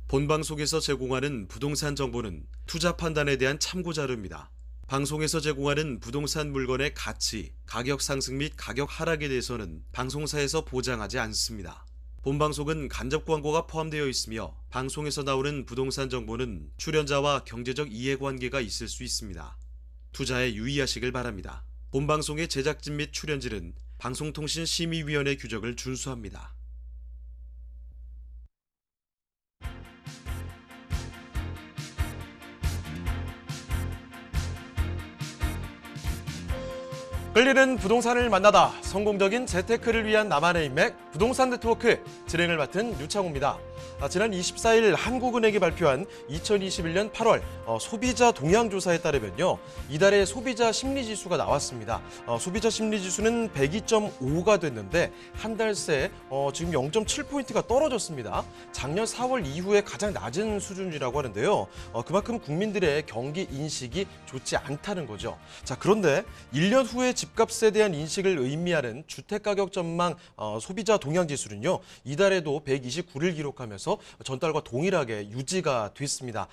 본방송에서 제공하는 부동산 정보는 투자 판단에 대한 참고 자료입니다. 방송에서 제공하는 부동산 물건의 가치, 가격 상승 및 가격 하락에 대해서는 방송사에서 보장하지 않습니다. 본방송은 간접 광고가 포함되어 있으며 방송에서 나오는 부동산 정보는 출연자와 경제적 이해관계가 있을 수 있습니다. 투자에 유의하시길 바랍니다. 본방송의 제작진 및 출연진은 방송통신심의위원회 규정을 준수합니다. 끌리는 부동산을 만나다 성공적인 재테크를 위한 나만의 인맥 부동산 네트워크 진행을 맡은 유창호입니다. 지난 24일 한국은행이 발표한 2021년 8월 소비자 동향조사에 따르면요. 이달의 소비자 심리지수가 나왔습니다. 소비자 심리지수는 102.5가 됐는데 한 달 새 지금 0.7포인트가 떨어졌습니다. 작년 4월 이후에 가장 낮은 수준이라고 하는데요. 그만큼 국민들의 경기 인식이 좋지 않다는 거죠. 자, 그런데 1년 후에 집값에 대한 인식을 의미하는 주택가격 전망 소비자 동향지수는요. 이달에도 129를 기록하면서 전달과 동일하게 유지가 됐습니다.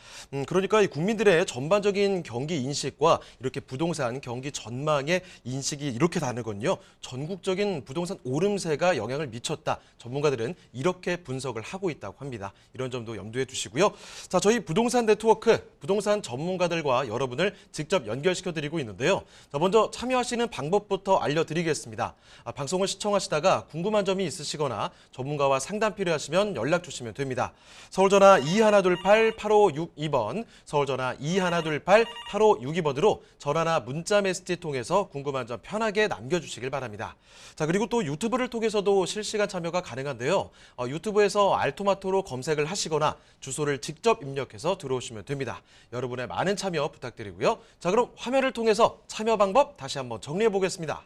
그러니까 이 국민들의 전반적인 경기 인식과 이렇게 부동산 경기 전망의 인식이 이렇게 다르군요. 전국적인 부동산 오름세가 영향을 미쳤다. 전문가들은 이렇게 분석을 하고 있다고 합니다. 이런 점도 염두에 두시고요. 자, 저희 부동산 네트워크, 부동산 전문가들과 여러분을 직접 연결시켜드리고 있는데요. 자, 먼저 참여하시는 방법부터 알려드리겠습니다. 방송을 시청하시다가 궁금한 점이 있으시거나 전문가와 상담 필요하시면 연락 주시면 됩니다. 서울전화 2128-8562번, 서울전화 2128-8562번으로 전화나 문자 메시지 통해서 궁금한 점 편하게 남겨주시길 바랍니다. 자, 그리고 또 유튜브를 통해서도 실시간 참여가 가능한데요. 유튜브에서 알토마토로 검색을 하시거나 주소를 직접 입력해서 들어오시면 됩니다. 여러분의 많은 참여 부탁드리고요. 자, 그럼 화면을 통해서 참여 방법 다시 한번 정리해 보겠습니다.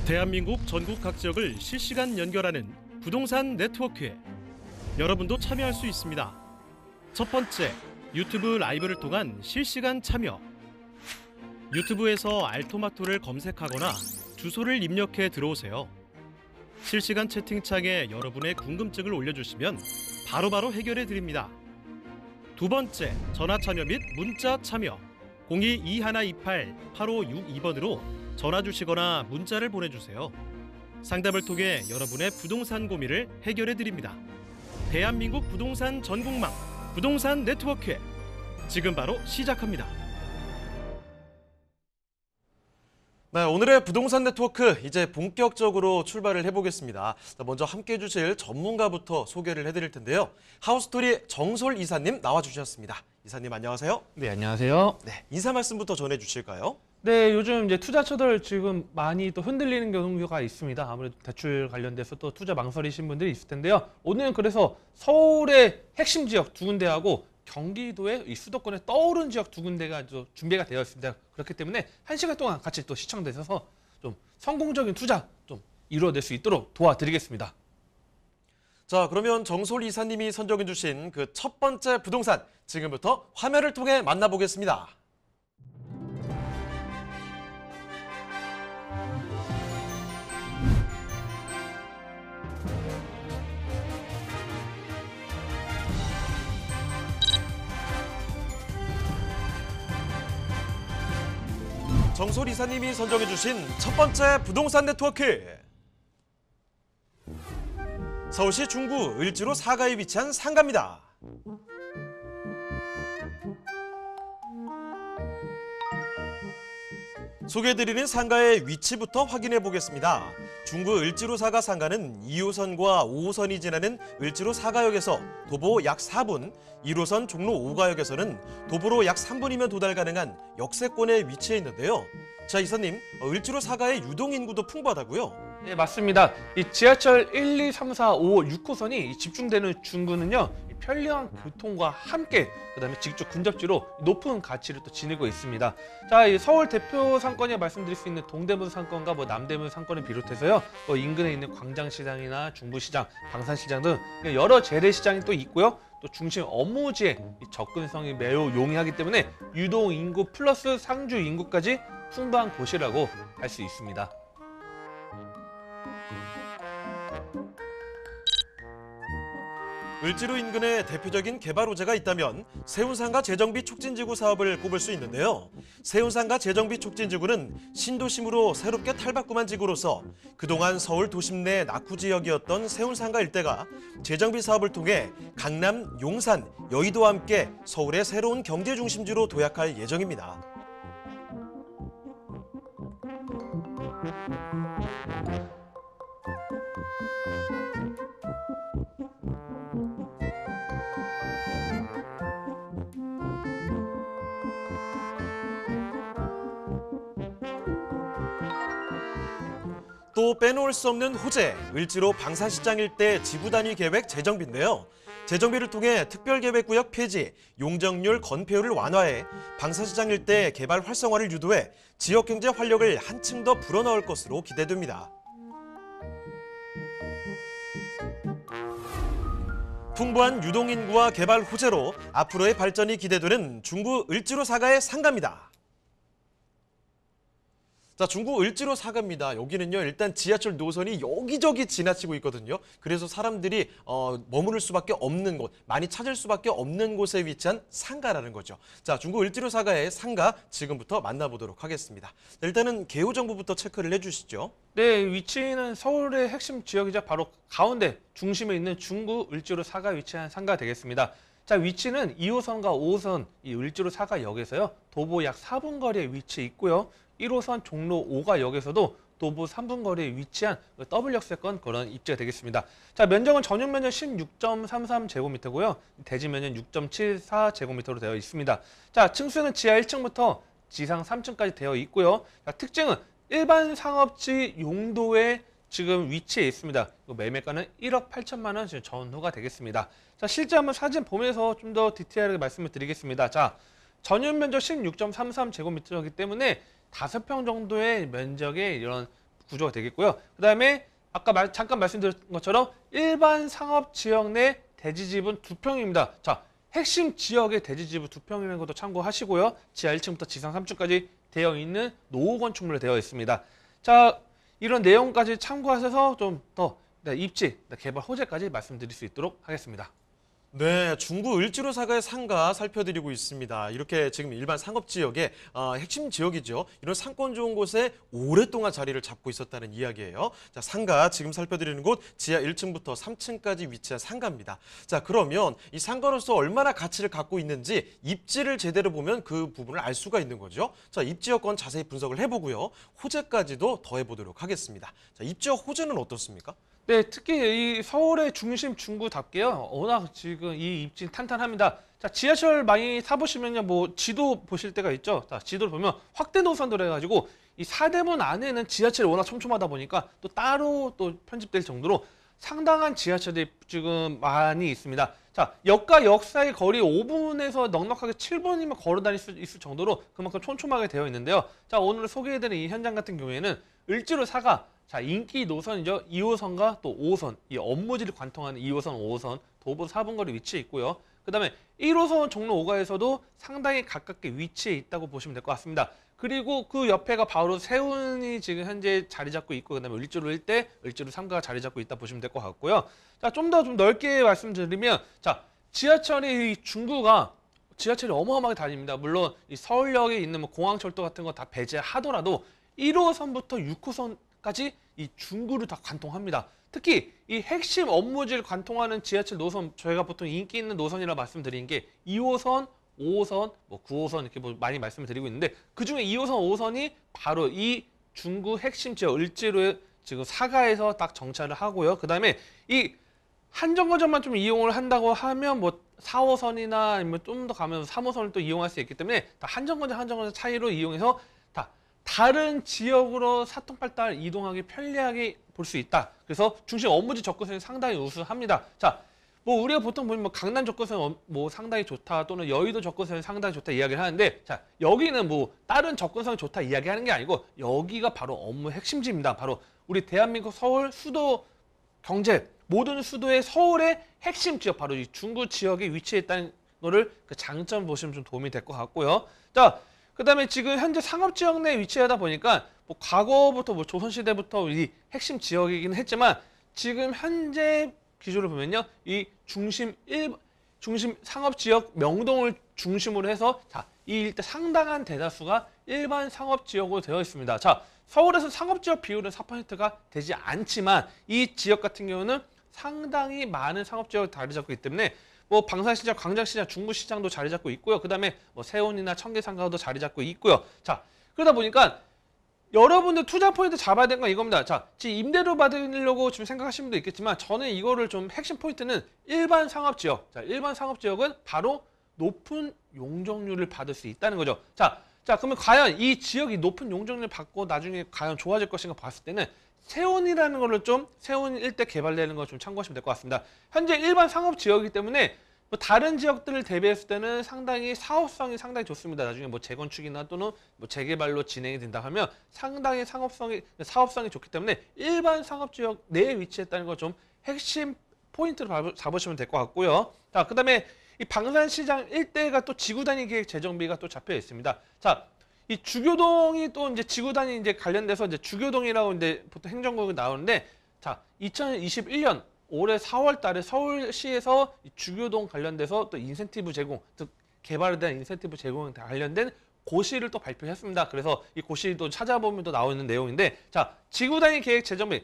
대한민국 전국 각 지역을 실시간 연결하는 부동산 네트워크에 여러분도 참여할 수 있습니다. 첫 번째, 유튜브 라이브를 통한 실시간 참여. 유튜브에서 알토마토를 검색하거나 주소를 입력해 들어오세요. 실시간 채팅창에 여러분의 궁금증을 올려주시면 바로바로 해결해 드립니다. 두 번째, 전화 참여 및 문자 참여. 02-2128-8562번으로 전화 주시거나 문자를 보내주세요. 상담을 통해 여러분의 부동산 고민을 해결해 드립니다. 대한민국 부동산 전국망 부동산 네트워크 지금 바로 시작합니다. 네, 오늘의 부동산 네트워크 이제 본격적으로 출발을 해보겠습니다. 먼저 함께해 주실 전문가부터 소개를 해드릴 텐데요. 하우스토리 정솔 이사님 나와주셨습니다. 이사님 안녕하세요. 네, 안녕하세요. 네, 인사 말씀부터 전해주실까요? 네, 요즘 이제 투자처들 지금 많이 또 흔들리는 경우가 있습니다. 아무래도 대출 관련돼서 또 투자 망설이신 분들이 있을 텐데요. 오늘은 그래서 서울의 핵심 지역 두 군데하고 경기도의 이 수도권에 떠오른 지역 두 군데가 준비가 되어 있습니다. 그렇기 때문에 1시간 동안 같이 또 시청되셔서 좀 성공적인 투자 좀 이루어낼 수 있도록 도와드리겠습니다. 자, 그러면 정솔 이사님이 선정해 주신 그 첫 번째 부동산 지금부터 화면을 통해 만나보겠습니다. 정솔 이사님이 선정해 주신 첫 번째 부동산 네트워크. 서울시 중구 을지로 사가에 위치한 상가입니다. 소개해드리는 상가의 위치부터 확인해 보겠습니다. 중구 을지로 사가 상가는 2호선과 5호선이 지나는 을지로 사가역에서 도보 약 4분, 1호선 종로 5가역에서는 도보로 약 3분이면 도달 가능한 역세권에 위치해 있는데요. 자, 이사님, 을지로 사가의 유동인구도 풍부하다고요? 네, 맞습니다. 이 지하철 1, 2, 3, 4, 5, 6호선이 집중되는 중구는요. 편리한 교통과 함께 그다음에 직접 근접지로 높은 가치를 또 지니고 있습니다. 자, 이 서울 대표 상권에 말씀드릴 수 있는 동대문 상권과 남대문 상권을 비롯해서요. 인근에 있는 광장시장이나 중부시장, 방산시장 등 여러 재래시장이 또 있고요. 또 중심 업무지에 접근성이 매우 용이하기 때문에 유동 인구 플러스 상주 인구까지 풍부한 곳이라고 할 수 있습니다. 을지로 인근에 대표적인 개발 호재가 있다면 세운상가 재정비 촉진지구 사업을 꼽을 수 있는데요. 세운상가 재정비 촉진지구는 신도심으로 새롭게 탈바꿈한 지구로서 그동안 서울 도심 내 낙후 지역이었던 세운상가 일대가 재정비 사업을 통해 강남, 용산, 여의도와 함께 서울의 새로운 경제 중심지로 도약할 예정입니다. 또 빼놓을 수 없는 호재, 을지로 방산시장 일대 지구 단위 계획 재정비인데요. 재정비를 통해 특별계획구역 폐지, 용적률 건폐율을 완화해 방산시장 일대 개발 활성화를 유도해 지역경제 활력을 한층 더 불어넣을 것으로 기대됩니다. 풍부한 유동인구와 개발 호재로 앞으로의 발전이 기대되는 중구 을지로 사가의 상가입니다. 자, 중구 을지로 사가입니다. 여기는요, 일단 지하철 노선이 여기저기 지나치고 있거든요. 그래서 사람들이 머무를 수밖에 없는 곳, 많이 찾을 수밖에 없는 곳에 위치한 상가라는 거죠. 자, 중구 을지로 사가의 상가 지금부터 만나보도록 하겠습니다. 일단은 개요 정보부터 체크를 해주시죠. 네, 위치는 서울의 핵심 지역이자 바로 가운데 중심에 있는 중구 을지로 사가에 위치한 상가 되겠습니다. 자, 위치는 2호선과 5호선 이 을지로 사가역에서요, 도보 약 4분 거리에 위치해 있고요. 1호선 종로 5가역에서도 도보 3분 거리에 위치한 더블역세권 그런 입지가 되겠습니다. 자, 면적은 전용 면적 16.33제곱미터고요. 대지 면적 6.74제곱미터로 되어 있습니다. 자, 층수는 지하 1층부터 지상 3층까지 되어 있고요. 자, 특징은 일반 상업지 용도에 지금 위치해 있습니다. 매매가는 1억 8천만 원 지금 전후가 되겠습니다. 자, 실제 한번 사진 보면서 좀 더 디테일하게 말씀을 드리겠습니다. 자, 전용 면적 16.33제곱미터이기 때문에 5평 정도의 면적의 이런 구조가 되겠고요. 그 다음에 아까 잠깐 말씀드린 것처럼 일반 상업 지역 내 대지집은 2평입니다. 자, 핵심 지역의 대지집은 2평이라는 것도 참고하시고요. 지하 1층부터 지상 3층까지 되어 있는 노후 건축물로 되어 있습니다. 자, 이런 내용까지 참고하셔서 좀 더 입지, 개발 호재까지 말씀드릴 수 있도록 하겠습니다. 네, 중구 을지로 사가의 상가 살펴드리고 있습니다. 이렇게 지금 일반 상업지역의 핵심 지역이죠. 이런 상권 좋은 곳에 오랫동안 자리를 잡고 있었다는 이야기예요. 자, 상가 지금 살펴드리는 곳 지하 1층부터 3층까지 위치한 상가입니다. 자, 그러면 이 상가로서 얼마나 가치를 갖고 있는지 입지를 제대로 보면 그 부분을 알 수가 있는 거죠. 자, 입지 여건 자세히 분석을 해보고요. 호재까지도 더해보도록 하겠습니다. 자, 입지와 호재는 어떻습니까? 네, 특히 이 서울의 중심 중구답게요. 워낙 지금 이 입지 탄탄합니다. 자, 지하철 많이 타보시면요, 뭐 지도 보실 때가 있죠. 자, 지도를 보면 확대 노선도로 해가지고 이 사대문 안에는 지하철이 워낙 촘촘하다 보니까 또 따로 또 편집될 정도로 상당한 지하철이 지금 많이 있습니다. 자, 역과 역 사이 거리 5분에서 넉넉하게 7분이면 걸어 다닐 수 있을 정도로 그만큼 촘촘하게 되어 있는데요. 자, 오늘 소개해드린 이 현장 같은 경우에는 을지로 사가, 자, 인기 노선이죠. 2호선과 또 5호선, 이 업무지를 관통하는 2호선, 5호선, 도보 4분 거리 위치해 있고요. 그 다음에 1호선 종로 5가에서도 상당히 가깝게 위치해 있다고 보시면 될 것 같습니다. 그리고 그 옆에가 바로 세운이 지금 현재 자리 잡고 있고, 그 다음에 을지로 1대, 을지로 3가가 자리 잡고 있다 보시면 될 것 같고요. 자, 좀 더 좀 넓게 말씀드리면, 자, 지하철이 이 중구가 지하철이 어마어마하게 다닙니다. 물론 이 서울역에 있는 뭐 공항철도 같은 거 다 배제하더라도 1호선부터 6호선까지 이 중구를 다 관통합니다. 특히 이 핵심 업무지를 관통하는 지하철 노선, 저희가 보통 인기 있는 노선이라 말씀드린 게 2호선, 5호선, 뭐 9호선 이렇게 뭐 많이 말씀을 드리고 있는데, 그중에 2호선, 5호선이 바로 이 중구 핵심 지역 을지로의 지금 사가에서 딱 정차를 하고요. 그 다음에 이 한정거장만 좀 이용을 한다고 하면 뭐 4호선이나 아니면 좀 더 가면 3호선을 또 이용할 수 있기 때문에 다 한정거장 차이로 이용해서 다 다른 지역으로 사통팔달 이동하기 편리하게 볼 수 있다. 그래서 중심 업무지 접근성이 상당히 우수합니다. 자, 뭐 우리가 보통 보면 뭐 강남 접근성 뭐 상당히 좋다, 또는 여의도 접근성이 상당히 좋다 이야기를 하는데, 자, 여기는 뭐 다른 접근성이 좋다 이야기하는 게 아니고 여기가 바로 업무 핵심지입니다. 바로 우리 대한민국 서울 수도 경제 모든 수도의 서울의 핵심 지역, 바로 이 중구 지역에 위치해 있다는 거를 그 장점 보시면 좀 도움이 될 것 같고요. 자, 그다음에 지금 현재 상업 지역 내에 위치하다 보니까 뭐 과거부터 뭐 조선시대부터 이 핵심 지역이긴 했지만 지금 현재 기준으로 보면요. 이 중심 상업지역 명동을 중심으로 해서 자, 이 일대 상당한 대다수가 일반 상업지역으로 되어 있습니다. 자, 서울에서 상업지역 비율은 4%가 되지 않지만 이 지역 같은 경우는 상당히 많은 상업지역을 자리 잡고 있기 때문에 뭐 방산시장, 광장시장, 중부시장도 자리 잡고 있고요. 그다음에 뭐 세운이나 청계상가도 자리 잡고 있고요. 자, 그러다 보니까 여러분들 투자 포인트 잡아야 되는 건 이겁니다. 자, 지금 임대료 받으려고 지금 생각하시는 분도 있겠지만 저는 이거를 좀 핵심 포인트는 일반 상업지역. 자, 일반 상업지역은 바로 높은 용적률을 받을 수 있다는 거죠. 자, 그러면 과연 이 지역이 높은 용적률을 받고 나중에 과연 좋아질 것인가 봤을 때는 세운이라는 거를 좀 세운 일대 개발되는 거 좀 참고하시면 될 것 같습니다. 현재 일반 상업지역이기 때문에 뭐 다른 지역들을 대비했을 때는 상당히 사업성이 상당히 좋습니다. 나중에 뭐 재건축이나 또는 뭐 재개발로 진행이 된다 하면 상당히 사업성이 좋기 때문에 일반 상업지역 내에 위치했다는 거 좀 핵심 포인트로 잡으시면 될 것 같고요. 자, 그다음에 이 방산시장 일대가 또 지구단위 계획 재정비가 또 잡혀 있습니다. 자, 이 주교동이 또 이제 지구단위 이제 관련돼서 이제 주교동이라고 이제 보통 행정구역이 나오는데 자, 2021년 올해 4월 달에 서울시에서 주교동 관련돼서 또 인센티브 제공, 즉 개발에 대한 인센티브 제공에 관련된 고시를 또 발표했습니다. 그래서 이 고시도 찾아보면 또 나오는 내용인데 자, 지구단위 계획 재정비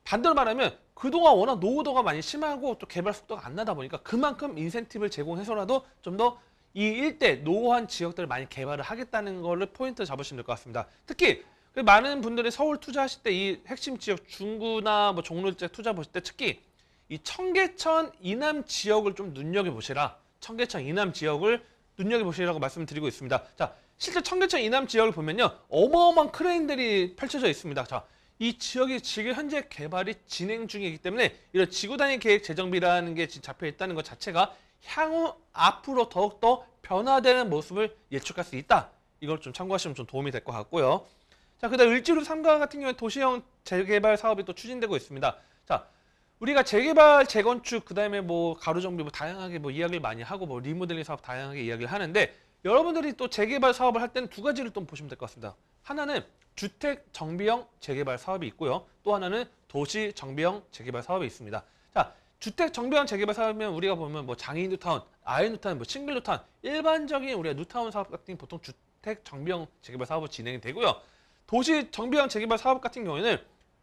반대로 말하면 그동안 워낙 노후도가 많이 심하고 또 개발 속도가 안 나다 보니까 그만큼 인센티브를 제공해서라도 좀 더 이 일대 노후한 지역들을 많이 개발을 하겠다는 거를 포인트 잡으시면 될 것 같습니다. 특히 많은 분들이 서울 투자하실 때 이 핵심 지역 중구나 뭐 종로일대 투자 보실 때 특히 이 청계천 이남 지역을 좀 눈여겨보시라. 청계천 이남 지역을 눈여겨보시라고 말씀드리고 있습니다. 자, 실제 청계천 이남 지역을 보면요. 어마어마한 크레인들이 펼쳐져 있습니다. 자, 이 지역이 지금 현재 개발이 진행 중이기 때문에 이런 지구단위 계획 재정비라는 게 지금 잡혀 있다는 것 자체가 향후 앞으로 더욱더 변화되는 모습을 예측할 수 있다. 이걸 좀 참고하시면 좀 도움이 될 것 같고요. 자, 그다음 을지로 3가 같은 경우에 도시형 재개발 사업이 또 추진되고 있습니다. 자, 우리가 재개발, 재건축, 그다음에 뭐 가로정비 뭐 다양하게 뭐 이야기를 많이 하고 뭐 리모델링 사업 다양하게 이야기를 하는데 여러분들이 또 재개발 사업을 할 때는 두 가지를 좀 보시면 될 것 같습니다. 하나는 주택 정비형 재개발 사업이 있고요. 또 하나는 도시 정비형 재개발 사업이 있습니다. 자, 주택 정비형 재개발 사업이면 우리가 보면 뭐 장애인 뉴타운, 아이 뉴타운, 뭐 싱글 뉴타운, 일반적인 우리가 뉴타운 사업 같은 경우 보통 주택 정비형 재개발 사업으로 진행이 되고요. 도시 정비형 재개발 사업 같은 경우에는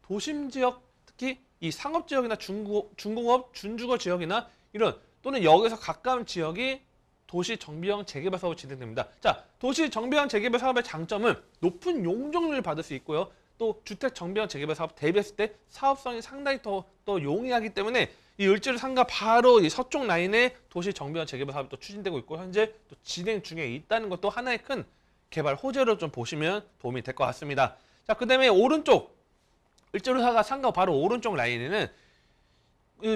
도심 지역, 특히 이 상업 지역이나 중공업, 준주거 지역이나 이런 또는 역에서 가까운 지역이 도시 정비형 재개발 사업으로 진행됩니다. 자, 도시 정비형 재개발 사업의 장점은 높은 용적률을 받을 수 있고요. 또 주택 정비형 재개발 사업 대비했을 때 사업성이 상당히 더 용이하기 때문에 이 을지로 3가 바로 이 서쪽 라인에 도시 정비형 재개발 사업이 또 추진되고 있고 현재 또 진행 중에 있다는 것도 하나의 큰 개발 호재로 좀 보시면 도움이 될 것 같습니다. 자, 그다음에 오른쪽 을지로 4가 3가 바로 오른쪽 라인에는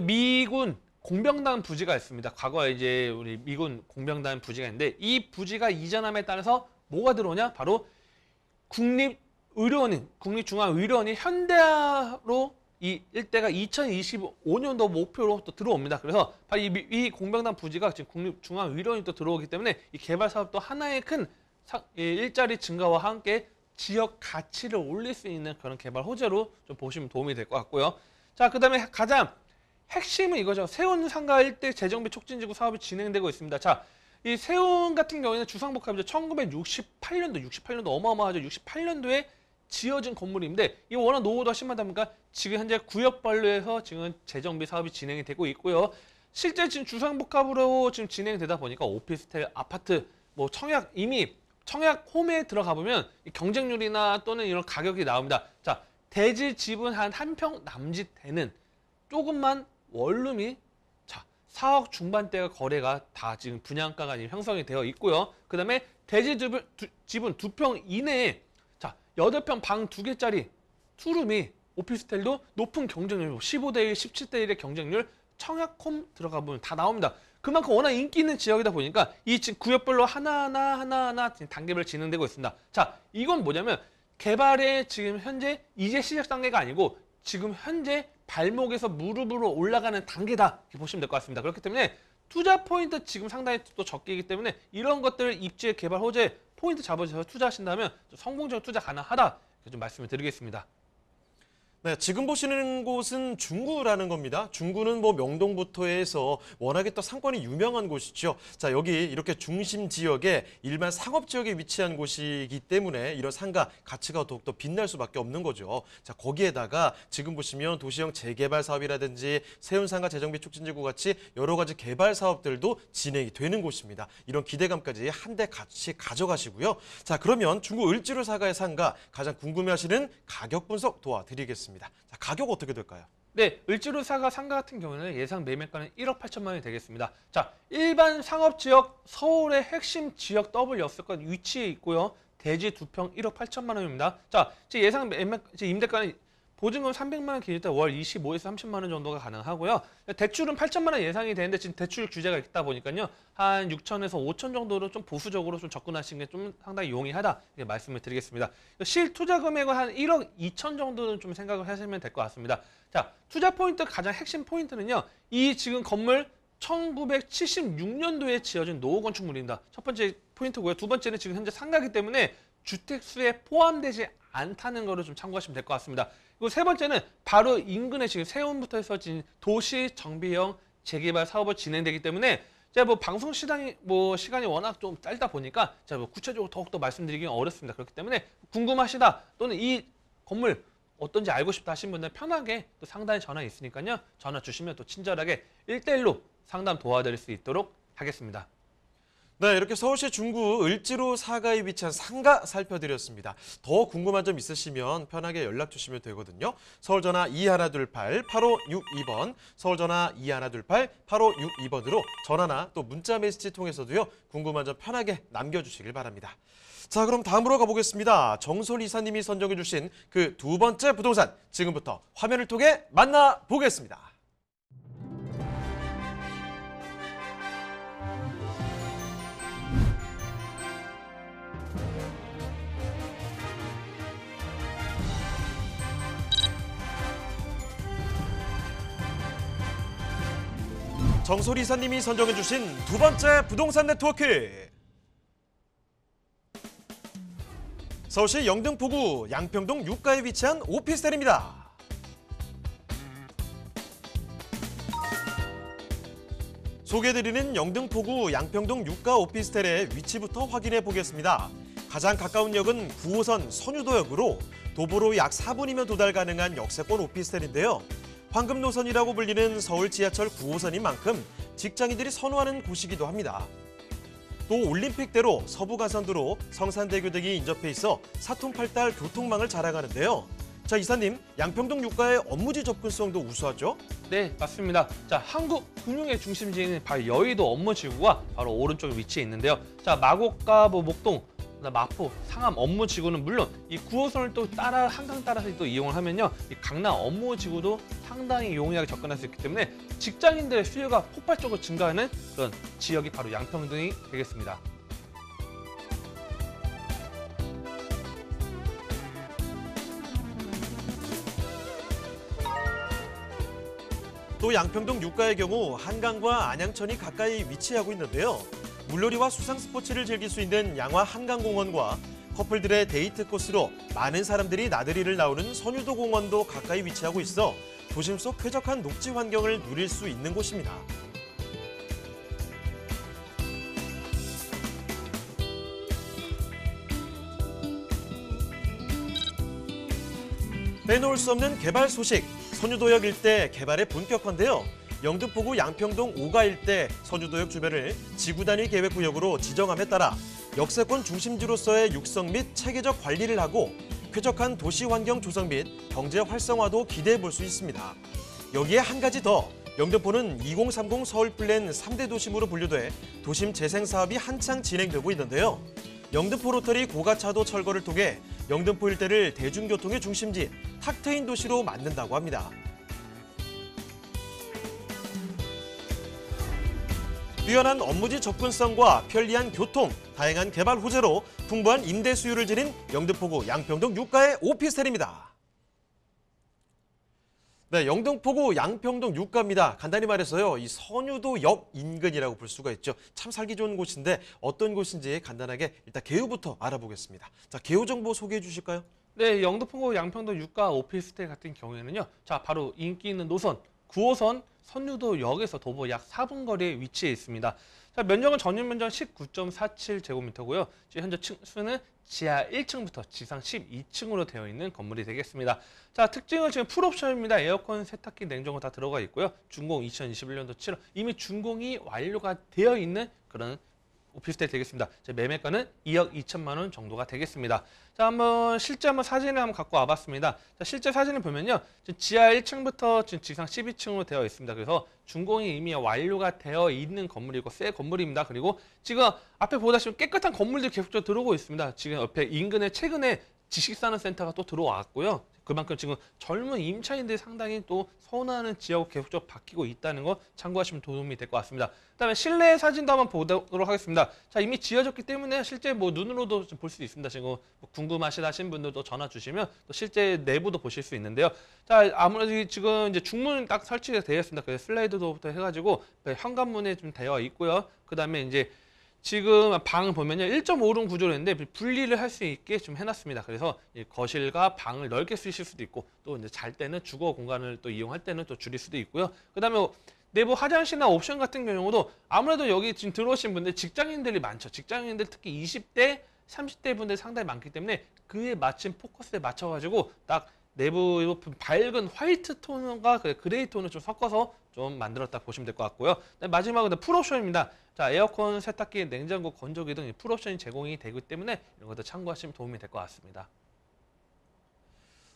미군 공병단 부지가 있습니다. 과거에 이제 우리 미군 공병단 부지가 있는데 이 부지가 이전함에 따라서 뭐가 들어오냐? 바로 국립중앙의료원이 현대화로 이 일대가 2025년도 목표로 또 들어옵니다. 그래서 바로 이 공병단 부지가 지금 국립중앙의료원이 또 들어오기 때문에 이 개발 사업도 하나의 큰 일자리 증가와 함께 지역 가치를 올릴 수 있는 그런 개발 호재로 좀 보시면 도움이 될 것 같고요. 자, 그다음에 가장 핵심은 이거죠. 세운 상가 일대 재정비 촉진지구 사업이 진행되고 있습니다. 자, 이 세운 같은 경우에는 주상복합이죠. 1968년도 어마어마하죠. 68년도에 지어진 건물인데 이 워낙 노후도가 심하다 보니까 지금 현재 구역별로 해서 지금 재정비 사업이 진행이 되고 있고요. 실제 지금 주상복합으로 지금 진행되다 보니까 오피스텔, 아파트, 뭐 이미 청약 홈에 들어가 보면 경쟁률이나 또는 이런 가격이 나옵니다. 자, 대지 지분 한 평 남짓 되는 조금만 원룸이 자 4억 중반대가 거래가 다 지금 분양가가 형성이 되어 있고요. 그 다음에 대지 지분 2평 이내에 자 8평 방 2개짜리 투룸이 오피스텔도 높은 경쟁률 15대1, 17대1의 경쟁률 청약홈 들어가 보면 다 나옵니다. 그만큼 워낙 인기 있는 지역이다 보니까 이 지금 구역별로 하나하나 단계별 진행되고 있습니다. 자, 이건 뭐냐면 개발의 지금 현재 이제 시작 단계가 아니고 지금 현재 발목에서 무릎으로 올라가는 단계다 이렇게 보시면 될 것 같습니다. 그렇기 때문에 투자 포인트 지금 상당히 또 적기이기 때문에 이런 것들 입지 개발 호재 포인트 잡아주셔서 투자하신다면 성공적인 투자 가능하다 이렇게 좀 말씀을 드리겠습니다. 네, 지금 보시는 곳은 중구라는 겁니다. 중구는 뭐 명동부터 해서 워낙에 또 상권이 유명한 곳이죠. 자, 여기 이렇게 중심 지역에 일반 상업 지역에 위치한 곳이기 때문에 이런 상가 가치가 더욱더 빛날 수밖에 없는 거죠. 자, 거기에다가 지금 보시면 도시형 재개발 사업이라든지 세운상가 재정비 촉진지구 같이 여러 가지 개발 사업들도 진행이 되는 곳입니다. 이런 기대감까지 한데 같이 가져가시고요. 자, 그러면 중구 을지로 사가의 상가 가장 궁금해하시는 가격 분석 도와드리겠습니다. 자, 가격 어떻게 될까요? 네, 을지로 사가 상가 같은 경우는 예상 매매가는 1억 8천만 원이 되겠습니다. 자, 일반 상업지역 서울의 핵심 지역 더블 역세권 위치에 있고요. 대지 2평 1억 8천만 원입니다. 자, 제 예상 임대가는 보증금 300만 원 기준일 때 월 25에서 30만 원 정도가 가능하고요. 대출은 8천만 원 예상이 되는데 지금 대출 규제가 있다 보니까요. 한 6천에서 5천 정도로 좀 보수적으로 좀 접근하시는 게 좀 상당히 용이하다 이렇게 말씀을 드리겠습니다. 실 투자 금액은 한 1억 2천 정도는 좀 생각을 하시면 될 것 같습니다. 자, 투자 포인트 가장 핵심 포인트는요. 이 지금 건물 1976년도에 지어진 노후 건축물입니다. 첫 번째 포인트고요. 두 번째는 지금 현재 상가이기 때문에 주택수에 포함되지 않다는 거를 좀 참고하시면 될 것 같습니다. 그리고 세 번째는 바로 인근에 지금 세운부터 해서 지금 도시 정비형 재개발 사업을 진행되기 때문에 제가 뭐 방송 시간이 워낙 좀 짧다 보니까 제가 뭐 구체적으로 더욱더 말씀드리기는 어렵습니다. 그렇기 때문에 궁금하시다 또는 이 건물 어떤지 알고 싶다 하신 분들 편하게 또 상단에 전화 있으니까요. 전화 주시면 또 친절하게 1대1로 상담 도와드릴 수 있도록 하겠습니다. 네, 이렇게 서울시 중구 을지로 사가에 위치한 상가 살펴드렸습니다. 더 궁금한 점 있으시면 편하게 연락 주시면 되거든요. 서울전화 2128-8562번, 서울전화 2128-8562번으로 전화나 또 문자 메시지 통해서도요. 궁금한 점 편하게 남겨주시길 바랍니다. 자, 그럼 다음으로 가보겠습니다. 정솔 이사님이 선정해 주신 그 두 번째 부동산, 지금부터 화면을 통해 만나보겠습니다. 정솔 이사님이 선정해 주신 두 번째 부동산 네트워크. 서울시 영등포구 양평동 유가에 위치한 오피스텔입니다. 소개해드리는 영등포구 양평동 유가 오피스텔의 위치부터 확인해 보겠습니다. 가장 가까운 역은 9호선 선유도역으로 도보로 약 4분이면 도달 가능한 역세권 오피스텔인데요. 황금 노선이라고 불리는 서울 지하철 9호선인 만큼 직장인들이 선호하는 곳이기도 합니다. 또 올림픽대로 서부가선도로 성산대교 등이 인접해 있어 사통팔달 교통망을 자랑하는데요. 자, 이사님, 양평동 유가의 업무지 접근성도 우수하죠? 네, 맞습니다. 자, 한국 금융의 중심지인 바로 여의도 업무지구가 바로 오른쪽에 위치해 있는데요. 자, 마곡과 목동, 마포, 상암 업무지구는 물론 이 9호선을 또 한강 따라서 또 이용을 하면요, 이 강남 업무지구도 상당히 용이하게 접근할 수 있기 때문에 직장인들의 수요가 폭발적으로 증가하는 그런 지역이 바로 양평동이 되겠습니다. 또 양평동 유가의 경우 한강과 안양천이 가까이 위치하고 있는데요. 물놀이와 수상 스포츠를 즐길 수 있는 양화 한강공원과 커플들의 데이트 코스로 많은 사람들이 나들이를 나오는 선유도 공원도 가까이 위치하고 있어 도심 속 쾌적한 녹지 환경을 누릴 수 있는 곳입니다. 빼놓을 수 없는 개발 소식, 선유도역 일대 개발의 본격화인데요. 영등포구 양평동 5가 일대 선유도역 주변을 지구 단위 계획구역으로 지정함에 따라 역세권 중심지로서의 육성 및 체계적 관리를 하고 쾌적한 도시 환경 조성 및 경제 활성화도 기대해 볼 수 있습니다. 여기에 한 가지 더, 영등포는 2030 서울 플랜 3대 도심으로 분류돼 도심 재생 사업이 한창 진행되고 있는데요. 영등포 로터리 고가차도 철거를 통해 영등포 일대를 대중교통의 중심지, 탁 트인 도시로 만든다고 합니다. 뛰어난 업무지 접근성과 편리한 교통, 다양한 개발 호재로 풍부한 임대 수요를 지닌 영등포구 양평동 유가의 오피스텔입니다. 네, 영등포구 양평동 유가입니다. 간단히 말해서요, 이 선유도역 인근이라고 볼 수가 있죠. 참 살기 좋은 곳인데 어떤 곳인지 간단하게 일단 개요부터 알아보겠습니다. 자, 개요 정보 소개해 주실까요? 네, 영등포구 양평동 유가 오피스텔 같은 경우에는요. 자, 바로 인기 있는 노선 9호선 선유도역에서 도보 약 4분 거리에 위치해 있습니다. 자, 면적은 전용 면적 19.47제곱미터고요. 지금 현재 층수는 지하 1층부터 지상 12층으로 되어 있는 건물이 되겠습니다. 자, 특징은 지금 풀옵션입니다. 에어컨, 세탁기, 냉장고 다 들어가 있고요. 준공 2021년도 7월 이미 준공이 완료가 되어 있는 그런 오피스텔 되겠습니다. 매매가는 2억 2천만 원 정도가 되겠습니다. 자, 실제 한번 사진을 한번 갖고 와봤습니다. 자, 실제 사진을 보면요, 지금 지하 1층부터 지금 지상 12층으로 되어 있습니다. 그래서 준공이 이미 완료가 되어 있는 건물이고 새 건물입니다. 그리고 지금 앞에 보다시피 깨끗한 건물들이 계속적으로 들어오고 있습니다. 지금 옆에 인근에 최근에 지식산업센터가 또 들어왔고요. 그만큼 지금 젊은 임차인들이 상당히 또 선호하는 지역으로 계속적으로 바뀌고 있다는 거 참고하시면 도움이 될 것 같습니다. 그다음에 실내 사진도 한번 보도록 하겠습니다. 자, 이미 지어졌기 때문에 실제 눈으로도 볼 수 있습니다. 지금 궁금하신 분들도 전화 주시면 또 실제 내부도 보실 수 있는데요. 자, 아무래도 지금 이제 중문 딱 설치가 되어 있습니다. 그래서 슬라이드도부터 해가지고 현관문에 좀 되어 있고요. 그다음에 이제 지금 방을 보면요 1.5룸 구조로 했는데 분리를 할 수 있게 좀 해놨습니다. 그래서 거실과 방을 넓게 쓰실 수도 있고 또 이제 잘 때는 주거 공간을 또 이용할 때는 또 줄일 수도 있고요. 그다음에 내부 화장실이나 옵션 같은 경우도 아무래도 여기 지금 들어오신 분들 직장인들이 많죠. 직장인들 특히 20대, 30대 분들이 상당히 많기 때문에 그에 맞춘 포커스에 맞춰가지고 딱 내부 밝은 화이트 톤과 그레이 톤을 좀 섞어서 좀 만들었다 보시면 될 것 같고요. 마지막으로 풀옵션입니다. 자, 에어컨, 세탁기, 냉장고, 건조기 등 풀옵션이 제공이 되기 때문에 이런 것도 참고하시면 도움이 될 것 같습니다.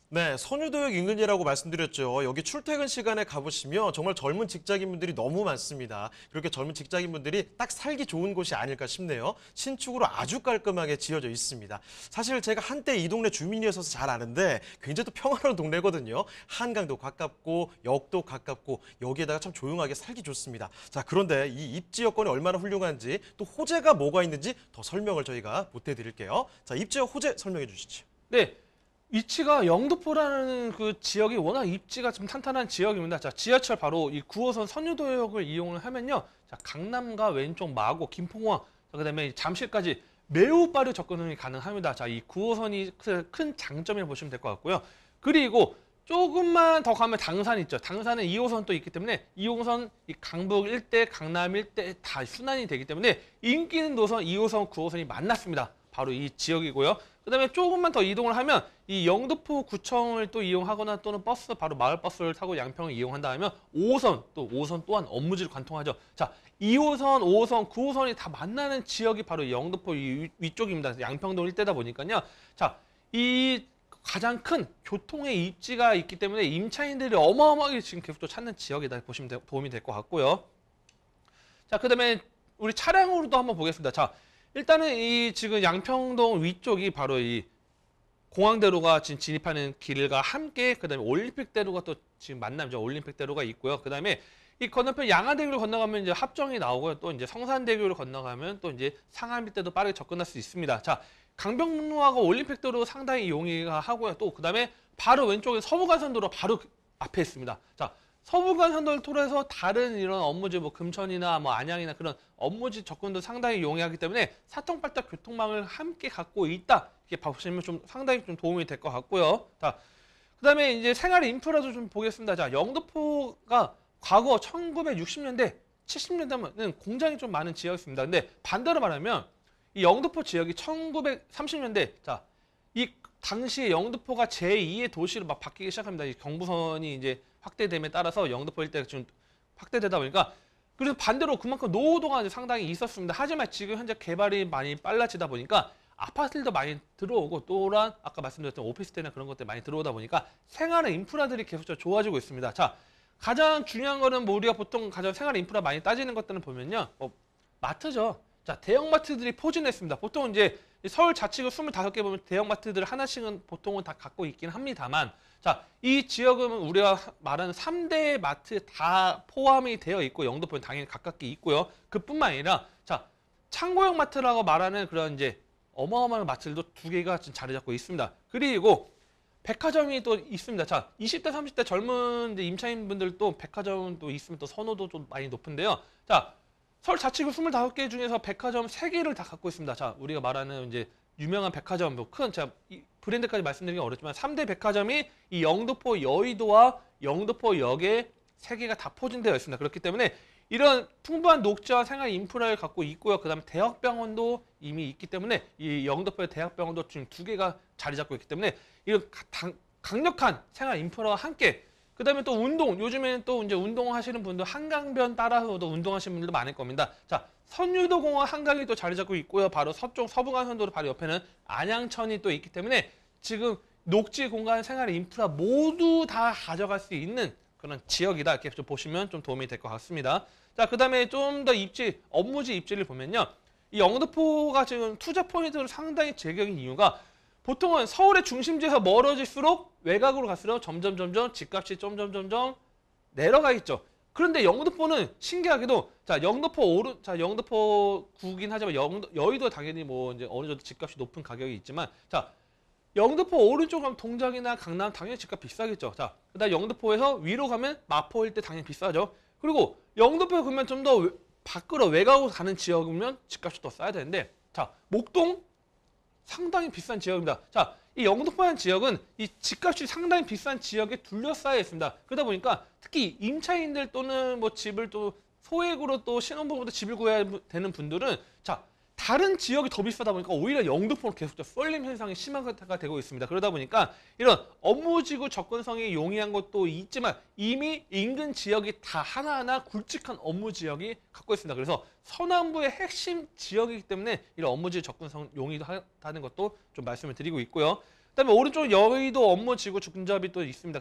네, 선유도역 인근이라고 말씀드렸죠. 여기 출퇴근 시간에 가보시면 정말 젊은 직장인분들이 너무 많습니다. 그렇게 젊은 직장인분들이 딱 살기 좋은 곳이 아닐까 싶네요. 신축으로 아주 깔끔하게 지어져 있습니다. 사실 제가 한때 이 동네 주민이어서 잘 아는데 굉장히 또 평화로운 동네거든요. 한강도 가깝고 역도 가깝고 여기에다가 참 조용하게 살기 좋습니다. 자, 그런데 이 입지 여건이 얼마나 훌륭한지 또 호재가 뭐가 있는지 더 설명을 저희가 보태드릴게요. 자, 입지와 호재 설명해 주시죠. 네. 위치가 영등포라는 그 지역이 워낙 입지가 좀 탄탄한 지역입니다. 자, 지하철 바로 이 9호선 선유도역을 이용을 하면요. 자, 강남과 왼쪽 마고, 김포공항, 그다음에 잠실까지 매우 빠르게 접근이 가능합니다. 자, 이 9호선이 큰 장점이라고 보시면 될 것 같고요. 그리고 조금만 더 가면 당산 있죠. 당산은 2호선 또 있기 때문에 2호선 이 강북 일대, 강남 일대 다 순환이 되기 때문에 인기 있는 노선 2호선, 9호선이 만났습니다. 바로 이 지역이고요. 그다음에 조금만 더 이동을 하면 이 영등포 구청을 또 이용하거나 또는 버스 바로 마을버스를 타고 양평을 이용한다 하면 5호선 또 5호선 또한 업무지를 관통하죠. 자, 2호선, 5호선, 9호선이 다 만나는 지역이 바로 영등포 위쪽입니다. 양평동 일대다 보니까요. 자, 이 가장 큰 교통의 입지가 있기 때문에 임차인들이 어마어마하게 지금 계속 찾는 지역이다 보시면 도움이 될 것 같고요. 자, 그다음에 우리 차량으로도 한번 보겠습니다. 자, 일단은 이 지금 양평동 위쪽이 바로 이 공항대로가 지금 진입하는 길과 함께 그다음에 올림픽대로가 또 지금 만남죠. 올림픽대로가 있고요. 그다음에 이 건너편 양화대교를 건너가면 이제 합정이 나오고요. 또 이제 성산대교를 건너가면 또 이제 상암일대도 빠르게 접근할 수 있습니다. 자, 강변북로하고 올림픽대로 상당히 용이가 하고요. 또 그다음에 바로 왼쪽에 서부간선도로 바로 앞에 있습니다. 자, 서부간선도를 통해서 다른 이런 업무지 금천이나 안양이나 그런 업무지 접근도 상당히 용이하기 때문에 사통팔달 교통망을 함께 갖고 있다. 이렇게 보시면 좀 상당히 좀 도움이 될 것 같고요. 자, 그다음에 이제 생활 인프라도 좀 보겠습니다. 자, 영등포가 과거 1960년대, 70년대는 공장이 좀 많은 지역이었습니다. 근데 반대로 말하면 이 영등포 지역이 1930년대, 자, 이 당시에 영등포가 제2의 도시로 막 바뀌기 시작합니다. 이 경부선이 이제 확대됨에 따라서 영등포 일대가 지금 확대되다 보니까 그래서 반대로 그만큼 노후도가 이제 상당히 있었습니다. 하지만 지금 현재 개발이 많이 빨라지다 보니까 아파트들도 많이 들어오고 또한 아까 말씀드렸던 오피스텔이나 그런 것들 많이 들어오다 보니까 생활의 인프라들이 계속적으로 좋아지고 있습니다. 자, 가장 중요한 거는 우리가 보통 가장 생활 인프라 많이 따지는 것들은 보면요. 마트죠. 자, 대형마트들이 포진했습니다. 보통 이제 서울 자치구 25개 보면 대형마트들 하나씩은 보통은 다 갖고 있긴 합니다만 자, 이 지역은 우리가 말하는 3대 마트 다 포함이 되어 있고 영등포는 당연히 가깝게 있고요. 그뿐만 아니라 자, 창고형 마트라고 말하는 그런 이제 어마어마한 마트들도 2개가 지금 자리 잡고 있습니다. 그리고 백화점이 또 있습니다. 자, 20대, 30대 젊은 임차인분들도 백화점 또 있으면 또 선호도 좀 많이 높은데요. 자, 서울 자치구 25개 중에서 백화점 3개를 다 갖고 있습니다. 자, 우리가 말하는 이제 유명한 백화점, 뭐 큰 제가 브랜드까지 말씀드리기 어렵지만 3대 백화점이 이 영등포 여의도와 영등포역에 세 개가 다 포진되어 있습니다. 그렇기 때문에 이런 풍부한 녹지와 생활 인프라를 갖고 있고요. 그다음에 대학병원도 이미 있기 때문에 이 영등포의 대학병원도 지금 2개가 자리 잡고 있기 때문에 이런 강력한 생활 인프라와 함께 그다음에 또 운동, 요즘에는 또 이제 운동하시는 분들 한강변 따라서도 운동하시는 분들도 많을 겁니다. 자, 선유도공원 한강이 또 자리 잡고 있고요. 바로 서쪽 서부간선도로 바로 옆에는 안양천이 또 있기 때문에 지금 녹지 공간 생활 인프라 모두 다 가져갈 수 있는 그런 지역이다. 이렇게 좀 보시면 좀 도움이 될 것 같습니다. 자, 그다음에 좀 더 입지, 업무지 입지를 보면요. 이 영등포가 지금 투자 포인트로 상당히 제격인 이유가 보통은 서울의 중심지에서 멀어질수록 외곽으로 갈수록 점점 집값이 점점 내려가겠죠. 그런데 영등포는 신기하게도 영등포구긴 하지만 여의도 당연히 뭐 이제 어느 정도 집값이 높은 가격이 있지만 자, 영등포 오른쪽 가면 동작이나 강남 당연히 집값 비싸겠죠. 자, 그다음 영등포에서 위로 가면 마포 일대 당연히 비싸죠. 그리고 영등포에 그러면 좀 더 밖으로 외곽으로 가는 지역이면 집값이 더 싸야 되는데 자, 목동 상당히 비싼 지역입니다. 자, 이 영등포라는 지역은 이 집값이 상당히 비싼 지역에 둘러싸여 있습니다. 그러다 보니까 특히 임차인들 또는 뭐 집을 또 소액으로 또 신혼부부도 집을 구해야 되는 분들은 자, 다른 지역이 더 비싸다 보니까 오히려 영등포로 계속 쏠림 현상이 심화가 되고 있습니다. 그러다 보니까 이런 업무지구 접근성이 용이한 것도 있지만 이미 인근 지역이 다 하나하나 굵직한 업무 지역이 갖고 있습니다. 그래서 서남부의 핵심 지역이기 때문에 이런 업무지구 접근성 용이하다는 것도 좀 말씀을 드리고 있고요. 그다음에 오른쪽 여의도 업무지구 근접이 또 있습니다.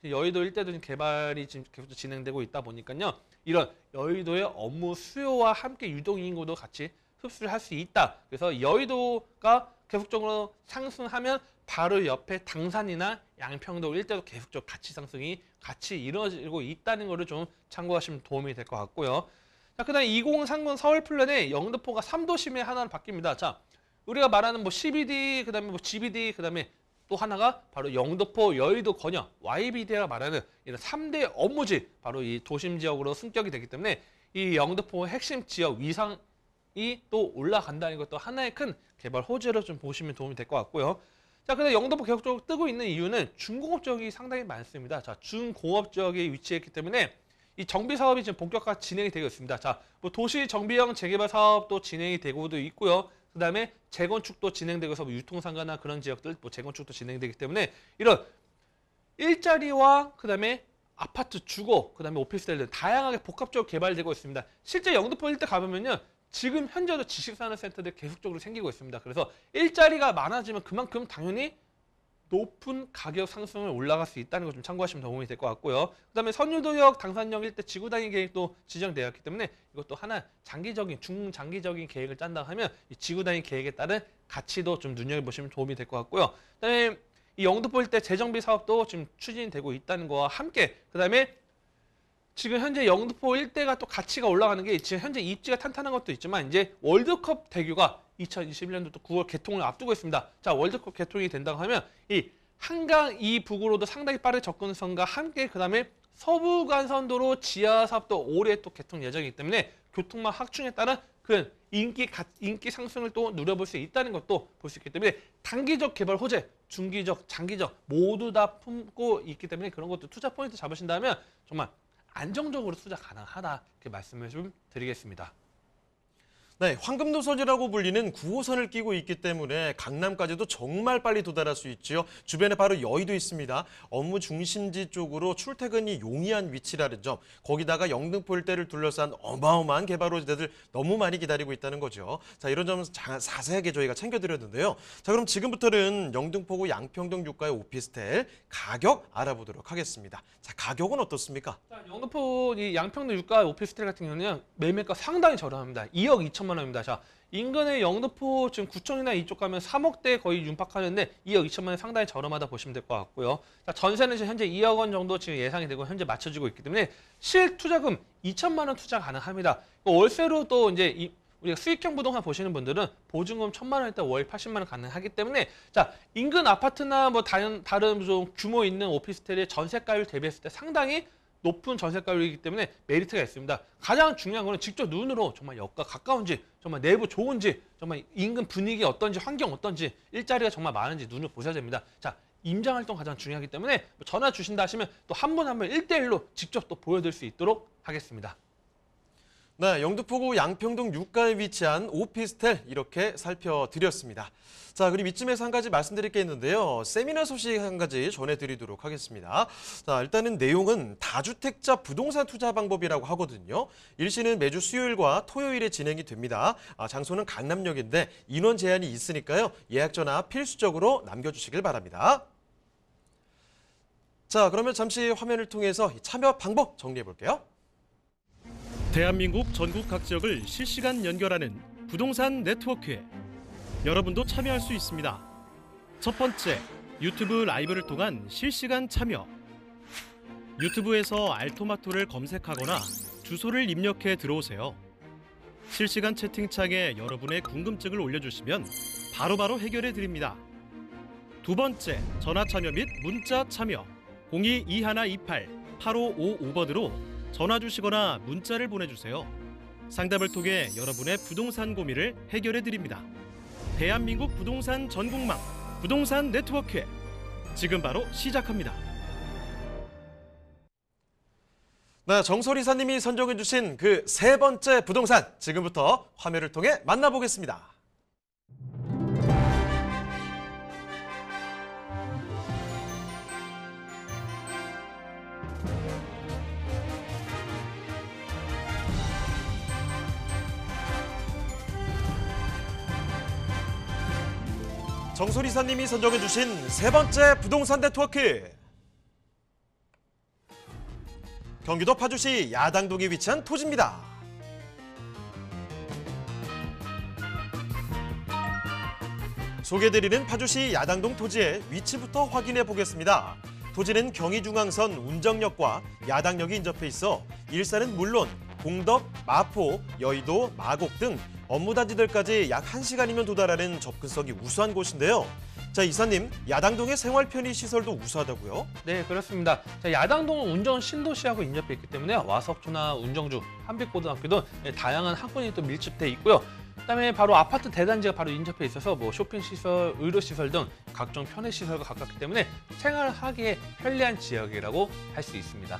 여의도 일대도 지금 개발이 지금 계속 진행되고 있다 보니까요. 이런 여의도의 업무 수요와 함께 유동인구도 같이 흡수를 할 수 있다. 그래서 여의도가 계속적으로 상승하면 바로 옆에 당산이나 양평도 일대도 계속적으로 가치 상승이 같이 이루어지고 있다는 것을 좀 참고하시면 도움이 될 것 같고요. 자, 그다음에 2030 서울 플랜에 영등포가 3도심의 하나로 바뀝니다. 자, 우리가 말하는 뭐 CBD, 그다음에 뭐 GBD, 그다음에 또 하나가 바로 영등포, 여의도, 권역, YBD가 말하는 이런 3대 업무지, 바로 이 도심 지역으로 승격이 되기 때문에 이 영등포 핵심 지역 위상 이 또 올라간다는 것도 하나의 큰 개발 호재로 좀 보시면 도움이 될 것 같고요. 자, 근데 영등포 계속적으로 뜨고 있는 이유는 중공업 지역이 상당히 많습니다. 자, 중공업 지역에 위치했기 때문에 이 정비 사업이 지금 본격화 진행이 되고 있습니다. 자, 뭐 도시 정비형 재개발 사업도 진행이 되고도 있고요. 그다음에 재건축도 진행되고 있어서 뭐 유통상가나 그런 지역들 뭐 재건축도 진행되기 때문에 이런 일자리와 그다음에 아파트, 주거, 그다음에 오피스텔 등 다양하게 복합적으로 개발되고 있습니다. 실제 영등포 일대 가보면요. 지금 현재도 지식산업센터들이 계속적으로 생기고 있습니다. 그래서 일자리가 많아지면 그만큼 당연히 높은 가격 상승을 올라갈 수 있다는 것 좀 참고하시면 도움이 될 것 같고요. 그다음에 선유도역, 당산역 일대 지구단위 계획도 지정되었기 때문에 이것도 하나 중장기적인 계획을 짠다 하면 이 지구단위 계획에 따른 가치도 좀 눈여겨보시면 도움이 될 것 같고요. 그다음에 이 영등포 일대 재정비 사업도 지금 추진되고 있다는 거와 함께 그다음에 지금 현재 영등포 일대가 또 가치가 올라가는 게 지금 현재 입지가 탄탄한 것도 있지만 이제 월드컵 대교가 2021년도 또 9월 개통을 앞두고 있습니다. 자, 월드컵 개통이 된다고 하면 이 한강 이북으로도 상당히 빠른 접근성과 함께 그다음에 서부간선도로 지하 사업도 올해 또 개통 예정이기 때문에 교통망 확충에 따른 그 인기 상승을 또 누려볼 수 있다는 것도 볼 수 있기 때문에 단기적 개발 호재, 중기적, 장기적 모두 다 품고 있기 때문에 그런 것도 투자 포인트 잡으신다면 정말 안정적으로 투자 가능하다 이렇게 말씀을 좀 드리겠습니다. 네, 황금노선이라고 불리는 9호선을 끼고 있기 때문에 강남까지도 정말 빨리 도달할 수 있지요. 주변에 바로 여의도 있습니다. 업무 중심지 쪽으로 출퇴근이 용이한 위치라는 점, 거기다가 영등포 일대를 둘러싼 어마어마한 개발 호재들 너무 많이 기다리고 있다는 거죠. 자, 이런 점은 자세하게 저희가 챙겨드렸는데요. 자, 그럼 지금부터는 영등포구 양평동 유가의 오피스텔 가격 알아보도록 하겠습니다. 자, 가격은 어떻습니까? 자, 영등포 이 양평동 유가 오피스텔 같은 경우는 매매가 상당히 저렴합니다. 2억 2천만 원입니다. 자, 인근의 영등포 지금 구청이나 이쪽 가면 3억대 거의 윤박하는데 2억 2천만 원 상당히 저렴하다 보시면 될 것 같고요. 자, 전세는 지금 현재 2억 원 정도 지금 예상이 되고 현재 맞춰지고 있기 때문에 실투자금 2천만 원 투자 가능합니다. 월세로 또 이제 우리가 수익형 부동산 보시는 분들은 보증금 1,000만 원일 때 월 80만 원 가능하기 때문에 자, 인근 아파트나 뭐 다른 좀 규모 있는 오피스텔의 전세가율 대비했을 때 상당히 높은 전세가율이기 때문에 메리트가 있습니다. 가장 중요한 거는 직접 눈으로 정말 역과 가까운지, 정말 내부 좋은지, 정말 인근 분위기 어떤지, 환경 어떤지, 일자리가 정말 많은지 눈을 보셔야 됩니다. 자, 임장활동 가장 중요하기 때문에 전화 주신다 하시면 또 한 분 한 분 1대1로 직접 또 보여드릴 수 있도록 하겠습니다. 네, 영등포구 양평동 육가에 위치한 오피스텔 이렇게 살펴드렸습니다. 자, 그리고 이쯤에서 한 가지 말씀드릴 게 있는데요. 세미나 소식 한 가지 전해드리도록 하겠습니다. 자, 일단은 내용은 다주택자 부동산 투자 방법이라고 하거든요. 일시는 매주 수요일과 토요일에 진행이 됩니다. 장소는 강남역인데 인원 제한이 있으니까요. 예약 전화 필수적으로 남겨주시길 바랍니다. 자, 그러면 잠시 화면을 통해서 참여 방법 정리해 볼게요. 대한민국 전국 각 지역을 실시간 연결하는 부동산 네트워크에 여러분도 참여할 수 있습니다. 첫 번째, 유튜브 라이브를 통한 실시간 참여. 유튜브에서 알토마토를 검색하거나 주소를 입력해 들어오세요. 실시간 채팅창에 여러분의 궁금증을 올려주시면 바로바로 해결해 드립니다. 두 번째, 전화 참여 및 문자 참여. 02-2128-8555번으로 전화 주시거나 문자를 보내주세요. 상담을 통해 여러분의 부동산 고민을 해결해 드립니다. 대한민국 부동산 전국망 부동산 네트워크 지금 바로 시작합니다. 네, 정솔 이사님이 선정해 주신 그 세 번째 부동산 지금부터 화면을 통해 만나보겠습니다. 정솔 이사님이 선정해 주신 세 번째 부동산 네트워크. 경기도 파주시 야당동에 위치한 토지입니다. 소개드리는 파주시 야당동 토지의 위치부터 확인해 보겠습니다. 토지는 경의중앙선 운정역과 야당역이 인접해 있어 일산은 물론 공덕, 마포, 여의도, 마곡 등 업무단지들까지 약 1시간이면 도달하는 접근성이 우수한 곳인데요. 자, 이사님, 야당동의 생활 편의 시설도 우수하다고요? 네, 그렇습니다. 자, 야당동은 운정 신도시하고 인접해 있기 때문에 와석초나 운정주, 한빛고등학교 등 다양한 학군이 또 밀집돼 있고요. 그다음에 바로 아파트 대단지가 바로 인접해 있어서 뭐 쇼핑시설, 의료시설 등 각종 편의시설과 가깝기 때문에 생활하기에 편리한 지역이라고 할 수 있습니다.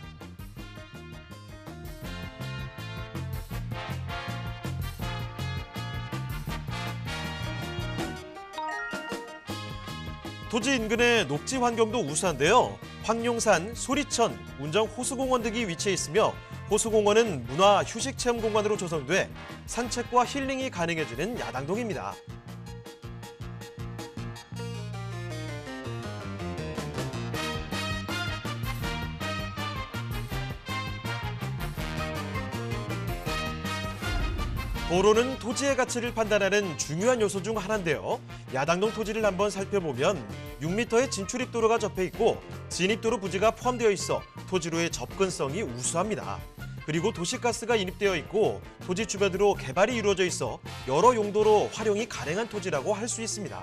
토지 인근의 녹지 환경도 우수한데요. 황룡산, 소리천, 운정 호수공원 등이 위치해 있으며 호수공원은 문화 휴식 체험 공간으로 조성돼 산책과 힐링이 가능해지는 야당동입니다. 도로는 토지의 가치를 판단하는 중요한 요소 중 하나인데요. 야당동 토지를 한번 살펴보면 6m의 진출입도로가 접해 있고 진입도로 부지가 포함되어 있어 토지로의 접근성이 우수합니다. 그리고 도시가스가 인입되어 있고 토지 주변으로 개발이 이루어져 있어 여러 용도로 활용이 가능한 토지라고 할 수 있습니다.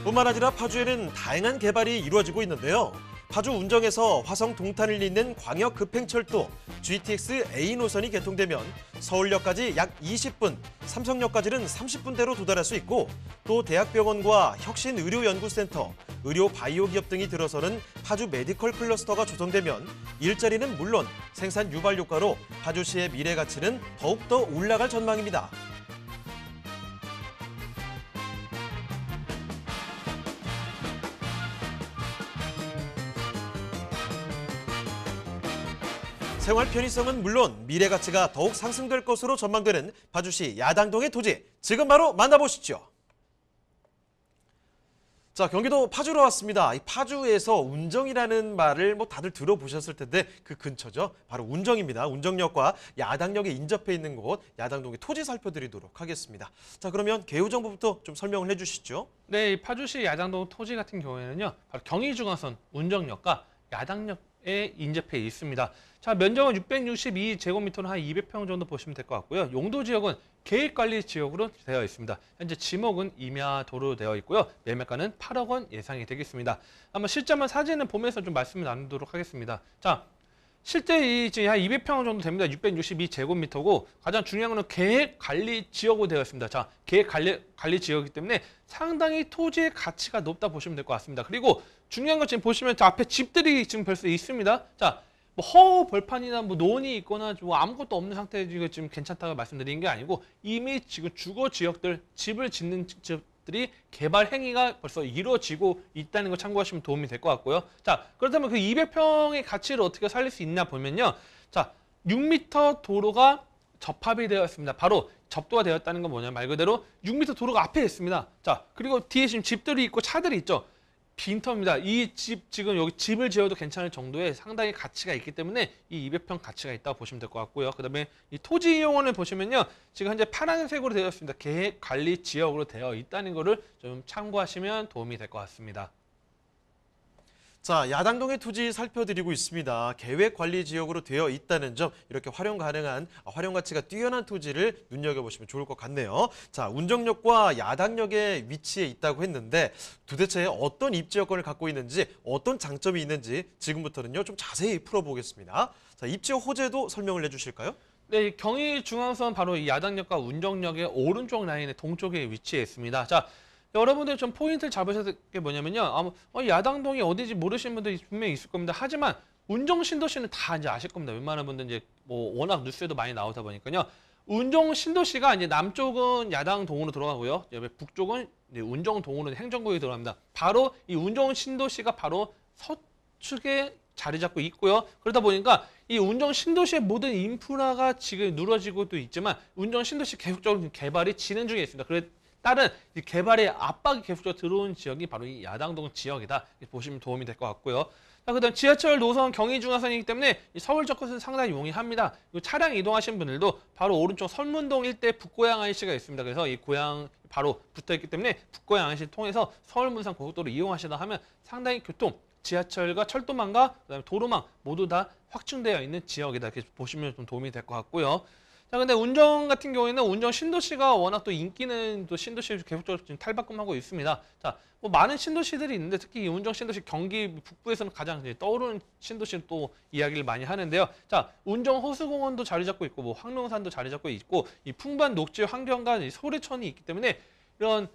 뿐만 아니라 파주에는 다양한 개발이 이루어지고 있는데요. 파주 운정에서 화성 동탄을 잇는 광역급행철도 GTX A 노선이 개통되면 서울역까지 약 20분, 삼성역까지는 30분대로 도달할 수 있고 또 대학병원과 혁신의료연구센터, 의료바이오 기업 등이 들어서는 파주 메디컬 클러스터가 조성되면 일자리는 물론 생산 유발 효과로 파주시의 미래 가치는 더욱더 올라갈 전망입니다. 생활 편의성은 물론 미래 가치가 더욱 상승될 것으로 전망되는 파주시 야당동의 토지, 지금 바로 만나보시죠. 자, 경기도 파주로 왔습니다. 이 파주에서 운정이라는 말을 다들 들어보셨을 텐데 그 근처죠. 바로 운정입니다. 운정역과 야당역에 인접해 있는 곳, 야당동의 토지 살펴드리도록 하겠습니다. 자, 그러면 개요 정보부터 좀 설명을 해주시죠. 네, 이 파주시 야당동 토지 같은 경우에는요, 바로 경의중앙선 운정역과 야당역 인접해 있습니다. 자, 면적은 662제곱미터로 한 200평 정도 보시면 될 것 같고요. 용도 지역은 계획관리 지역으로 되어 있습니다. 현재 지목은 임야도로 되어 있고요. 매매가는 8억 원 예상이 되겠습니다. 한번 실제 한번 사진을 보면서 좀 말씀을 나누도록 하겠습니다. 자, 실제 지금 한 200평 정도 됩니다. 662제곱미터고 가장 중요한 것은 계획관리 지역으로 되어 있습니다. 자, 계획관리 지역이기 때문에 상당히 토지의 가치가 높다 보시면 될 것 같습니다. 그리고 중요한 건 지금 보시면 저 앞에 집들이 지금 벌써 있습니다. 자, 뭐 허 벌판이나 뭐 논이 있거나 뭐 아무것도 없는 상태에 지금 괜찮다고 말씀드리는 게 아니고 이미 지금 주거 지역들 집을 짓는 지역들이 개발 행위가 벌써 이루어지고 있다는 걸 참고하시면 도움이 될 것 같고요. 자, 그렇다면 그 200평의 가치를 어떻게 살릴 수 있냐 보면요. 자, 6m 도로가 접합이 되어 있습니다. 바로 접도가 되었다는 건 뭐냐 말 그대로 6m 도로가 앞에 있습니다. 자, 그리고 뒤에 지금 집들이 있고 차들이 있죠. 빈터입니다. 이 집 지금 여기 집을 지어도 괜찮을 정도의 상당히 가치가 있기 때문에 이 200평 가치가 있다고 보시면 될 것 같고요. 그다음에 이 토지 이용원을 보시면요. 지금 현재 파란색으로 되어 있습니다. 계획 관리 지역으로 되어 있다는 것을 좀 참고하시면 도움이 될 것 같습니다. 자, 야당동의 토지 살펴드리고 있습니다. 계획관리지역으로 되어 있다는 점, 이렇게 활용 가능한, 활용 가치가 뛰어난 토지를 눈여겨보시면 좋을 것 같네요. 자, 운정역과 야당역의 위치에 있다고 했는데 도대체 어떤 입지 여건을 갖고 있는지, 어떤 장점이 있는지 지금부터는요 좀 자세히 풀어보겠습니다. 자, 입지 호재도 설명을 해주실까요? 네, 경의중앙선 바로 이 야당역과 운정역의 오른쪽 라인의 동쪽에 위치해 있습니다. 자, 여러분들 좀 포인트를 잡으셔야 될 게 뭐냐면요. 야당동이 어디지 모르시는 분들이 분명히 있을 겁니다. 하지만 운정 신도시는 다 이제 아실 겁니다. 웬만한 분들 이제 뭐 워낙 뉴스에도 많이 나오다 보니까요. 운정 신도시가 이제 남쪽은 야당동으로 들어가고요. 북쪽은 이제 운정동으로 행정구역에 들어갑니다. 바로 이 운정 신도시가 바로 서쪽에 자리 잡고 있고요. 그러다 보니까 이 운정 신도시의 모든 인프라가 지금 누러지고도 있지만 운정 신도시 계속적으로 개발이 진행 중에 있습니다. 따른 개발의 압박이 계속적으로 들어온 지역이 바로 이 야당동 지역이다. 보시면 도움이 될 것 같고요. 자, 그다음 지하철 노선 경의중앙선이기 때문에 이 서울 접근은 상당히 용이합니다. 차량 이동하시는 분들도 바로 오른쪽 설문동 일대 북고양 IC가 있습니다. 그래서 이 고양 바로 붙어 있기 때문에 북고양 IC를 통해서 서울 문산 고속도로 이용하시다 하면 상당히 교통, 지하철과 철도망과 그다음에 도로망 모두 다 확충되어 있는 지역이다. 이렇게 보시면 좀 도움이 될 것 같고요. 자, 근데 운정 같은 경우에는 운정 신도시가 워낙 또 인기는 또 신도시 계속적으로 지금 탈바꿈하고 있습니다. 자, 뭐 많은 신도시들이 있는데 특히 이 운정 신도시 경기 북부에서는 가장 이제 떠오르는 신도시를 또 이야기를 많이 하는데요. 자, 운정 호수공원도 자리 잡고 있고 뭐 황룡산도 자리 잡고 있고 이 풍부한 녹지 환경과 이 소래천이 있기 때문에 이런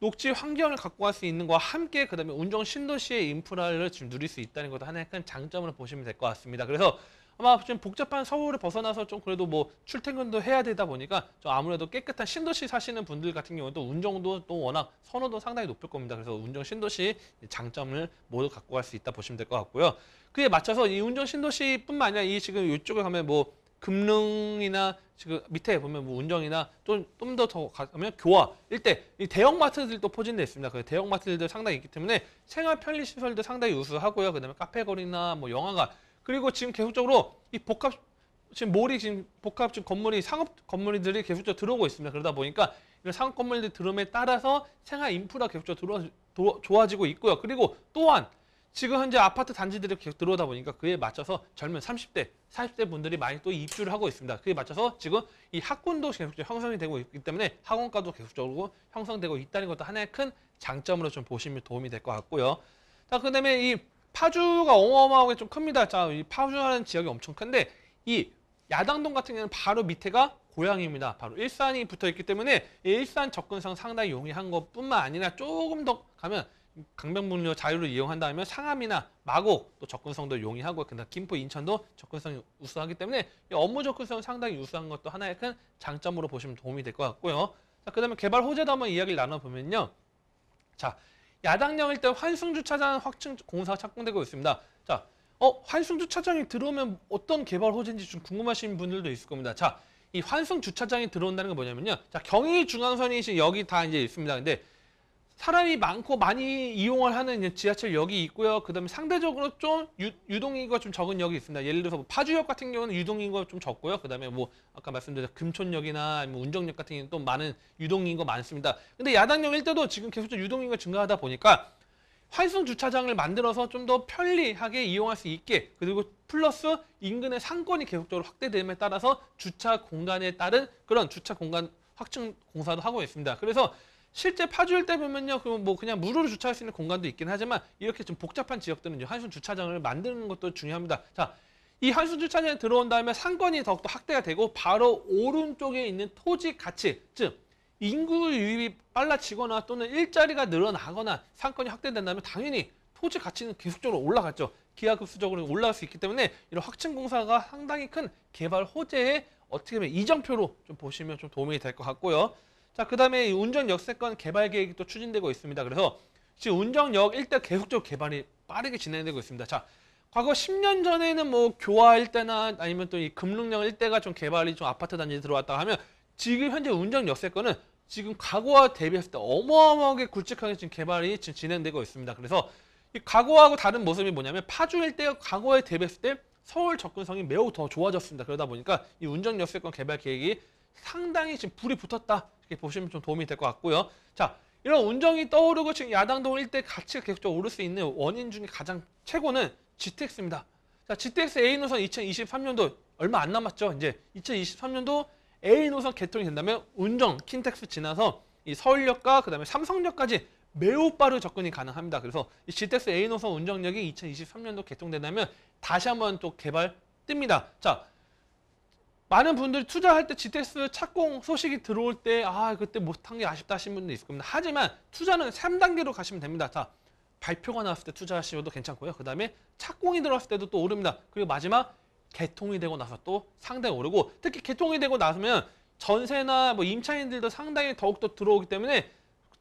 녹지 환경을 갖고 갈 수 있는 것과 함께 그다음에 운정 신도시의 인프라를 지금 누릴 수 있다는 것도 하나의 큰 장점으로 보시면 될 것 같습니다. 그래서 아마 좀 복잡한 서울을 벗어나서 좀 그래도 뭐 출퇴근도 해야 되다 보니까 좀 아무래도 깨끗한 신도시 사시는 분들 같은 경우는 또 운정도 또 워낙 선호도 상당히 높을 겁니다. 그래서 운정 신도시 장점을 모두 갖고 갈 수 있다 보시면 될 것 같고요. 그에 맞춰서 이 운정 신도시뿐만 아니라 이 지금 이쪽에 가면 뭐 금릉이나 지금 밑에 보면 뭐 운정이나 좀 더 가면 교화 일대 이 대형마트들도 포진되어 있습니다. 그 대형마트들도 상당히 있기 때문에 생활 편리 시설도 상당히 우수하고요. 그다음에 카페거리나 뭐 영화관 그리고 지금 계속적으로 이 지금 몰이 지금 복합 지금 건물이 상업 건물들이 계속적으로 들어오고 있습니다. 그러다 보니까 이런 상업 건물들 들어옴에 따라서 생활 인프라 계속적으로 좋아지고 있고요. 그리고 또한 지금 현재 아파트 단지들이 계속 들어오다 보니까 그에 맞춰서 젊은 30대, 40대 분들이 많이 또 입주를 하고 있습니다. 그에 맞춰서 지금 이 학군도 계속적으로 형성이 되고 있기 때문에 학원가도 계속적으로 형성되고 있다는 것도 하나의 큰 장점으로 좀 보시면 도움이 될 것 같고요. 자, 그다음에 이 파주가 어마어마하게 좀 큽니다. 자, 이 파주라는 지역이 엄청 큰데 이 야당동 같은 경우는 바로 밑에가 고양입니다. 바로 일산이 붙어 있기 때문에 일산 접근성 상당히 용이한 것뿐만 아니라 조금 더 가면 강변북로 자유를 이용한다면 상암이나 마곡 또 접근성도 용이하고 그다음 김포, 인천도 접근성이 우수하기 때문에 업무 접근성은 상당히 우수한 것도 하나의 큰 장점으로 보시면 도움이 될 것 같고요. 자, 그다음에 개발 호재도 한번 이야기를 나눠보면요. 자, 야당역 일단 환승주차장 확충 공사가 착공되고 있습니다. 자, 환승주차장이 들어오면 어떤 개발 호재인지 좀 궁금하신 분들도 있을 겁니다. 자, 이 환승주차장이 들어온다는 건 뭐냐면요. 자, 경의중앙선이 여기 다 이제 있습니다. 근데 사람이 많고 많이 이용을 하는 지하철역이 있고요. 그다음에 상대적으로 좀 유동인구가 좀 적은 역이 있습니다. 예를 들어서 뭐 파주역 같은 경우는 유동인구가 좀 적고요. 그다음에 뭐 아까 말씀드린 금촌역이나 아니면 운정역 같은 경우는 또 많은 유동인구가 많습니다. 근데 야당역 일대도 지금 계속적으로 유동인구가 증가하다 보니까 환승 주차장을 만들어서 좀 더 편리하게 이용할 수 있게, 그리고 플러스 인근의 상권이 계속적으로 확대됨에 따라서 주차 공간에 따른 그런 주차 공간 확충 공사도 하고 있습니다. 그래서 실제 파주 일대 보면요, 뭐 그냥 무료로 주차할 수 있는 공간도 있긴 하지만 이렇게 좀 복잡한 지역들은 이제 환승 주차장을 만드는 것도 중요합니다. 자, 이 환승 주차장에 들어온 다음에 상권이 더욱더 확대가 되고 바로 오른쪽에 있는 토지 가치, 즉 인구 유입이 빨라지거나 또는 일자리가 늘어나거나 상권이 확대된다면 당연히 토지 가치는 계속적으로 올라갔죠. 기하급수적으로 올라갈 수 있기 때문에 이런 확충 공사가 상당히 큰 개발 호재에 어떻게 보면 이정표로 좀 보시면 좀 도움이 될 것 같고요. 자, 그 다음에 운정 역세권 개발 계획이 또 추진되고 있습니다. 그래서 지금 운정역 일대 계속적으로 개발이 빠르게 진행되고 있습니다. 자, 과거 10년 전에는 뭐 교화 일대나 아니면 또 이 금릉역 일대가 좀 개발이 좀 아파트 단지 들어왔다 하면 지금 현재 운정 역세권은 지금 과거와 대비했을 때 어마어마하게 굵직하게 지금 개발이 지금 진행되고 있습니다. 그래서 이 과거하고 다른 모습이 뭐냐면 파주 일대가 과거에 대비했을 때 서울 접근성이 매우 더 좋아졌습니다. 그러다 보니까 이 운정 역세권 개발 계획이 상당히 지금 불이 붙었다, 이렇게 보시면 좀 도움이 될 것 같고요. 자, 이런 운정이 떠오르고 지금 야당동 일대 가치가 계속적으로 오를 수 있는 원인 중에 가장 최고는 GTX입니다. 자, GTX A 노선 2023년도 얼마 안 남았죠. 이제 2023년도 A 노선 개통이 된다면 운정, 킨텍스 지나서 이 서울역과 그다음에 삼성역까지 매우 빠르게 접근이 가능합니다. 그래서 이 GTX A 노선 운정역이 2023년도 개통된다면 다시 한번 또 개발 뜹니다. 자, 많은 분들이 투자할 때 GTX 착공 소식이 들어올 때 그때 못한 게 아쉽다 하시는 분도 있을 겁니다. 하지만 투자는 3단계로 가시면 됩니다. 자, 발표가 나왔을 때 투자하셔도 괜찮고요. 그 다음에 착공이 들어왔을 때도 또 오릅니다. 그리고 마지막 개통이 되고 나서 또 상당히 오르고, 특히 개통이 되고 나서면 전세나 뭐 임차인들도 상당히 더욱더 들어오기 때문에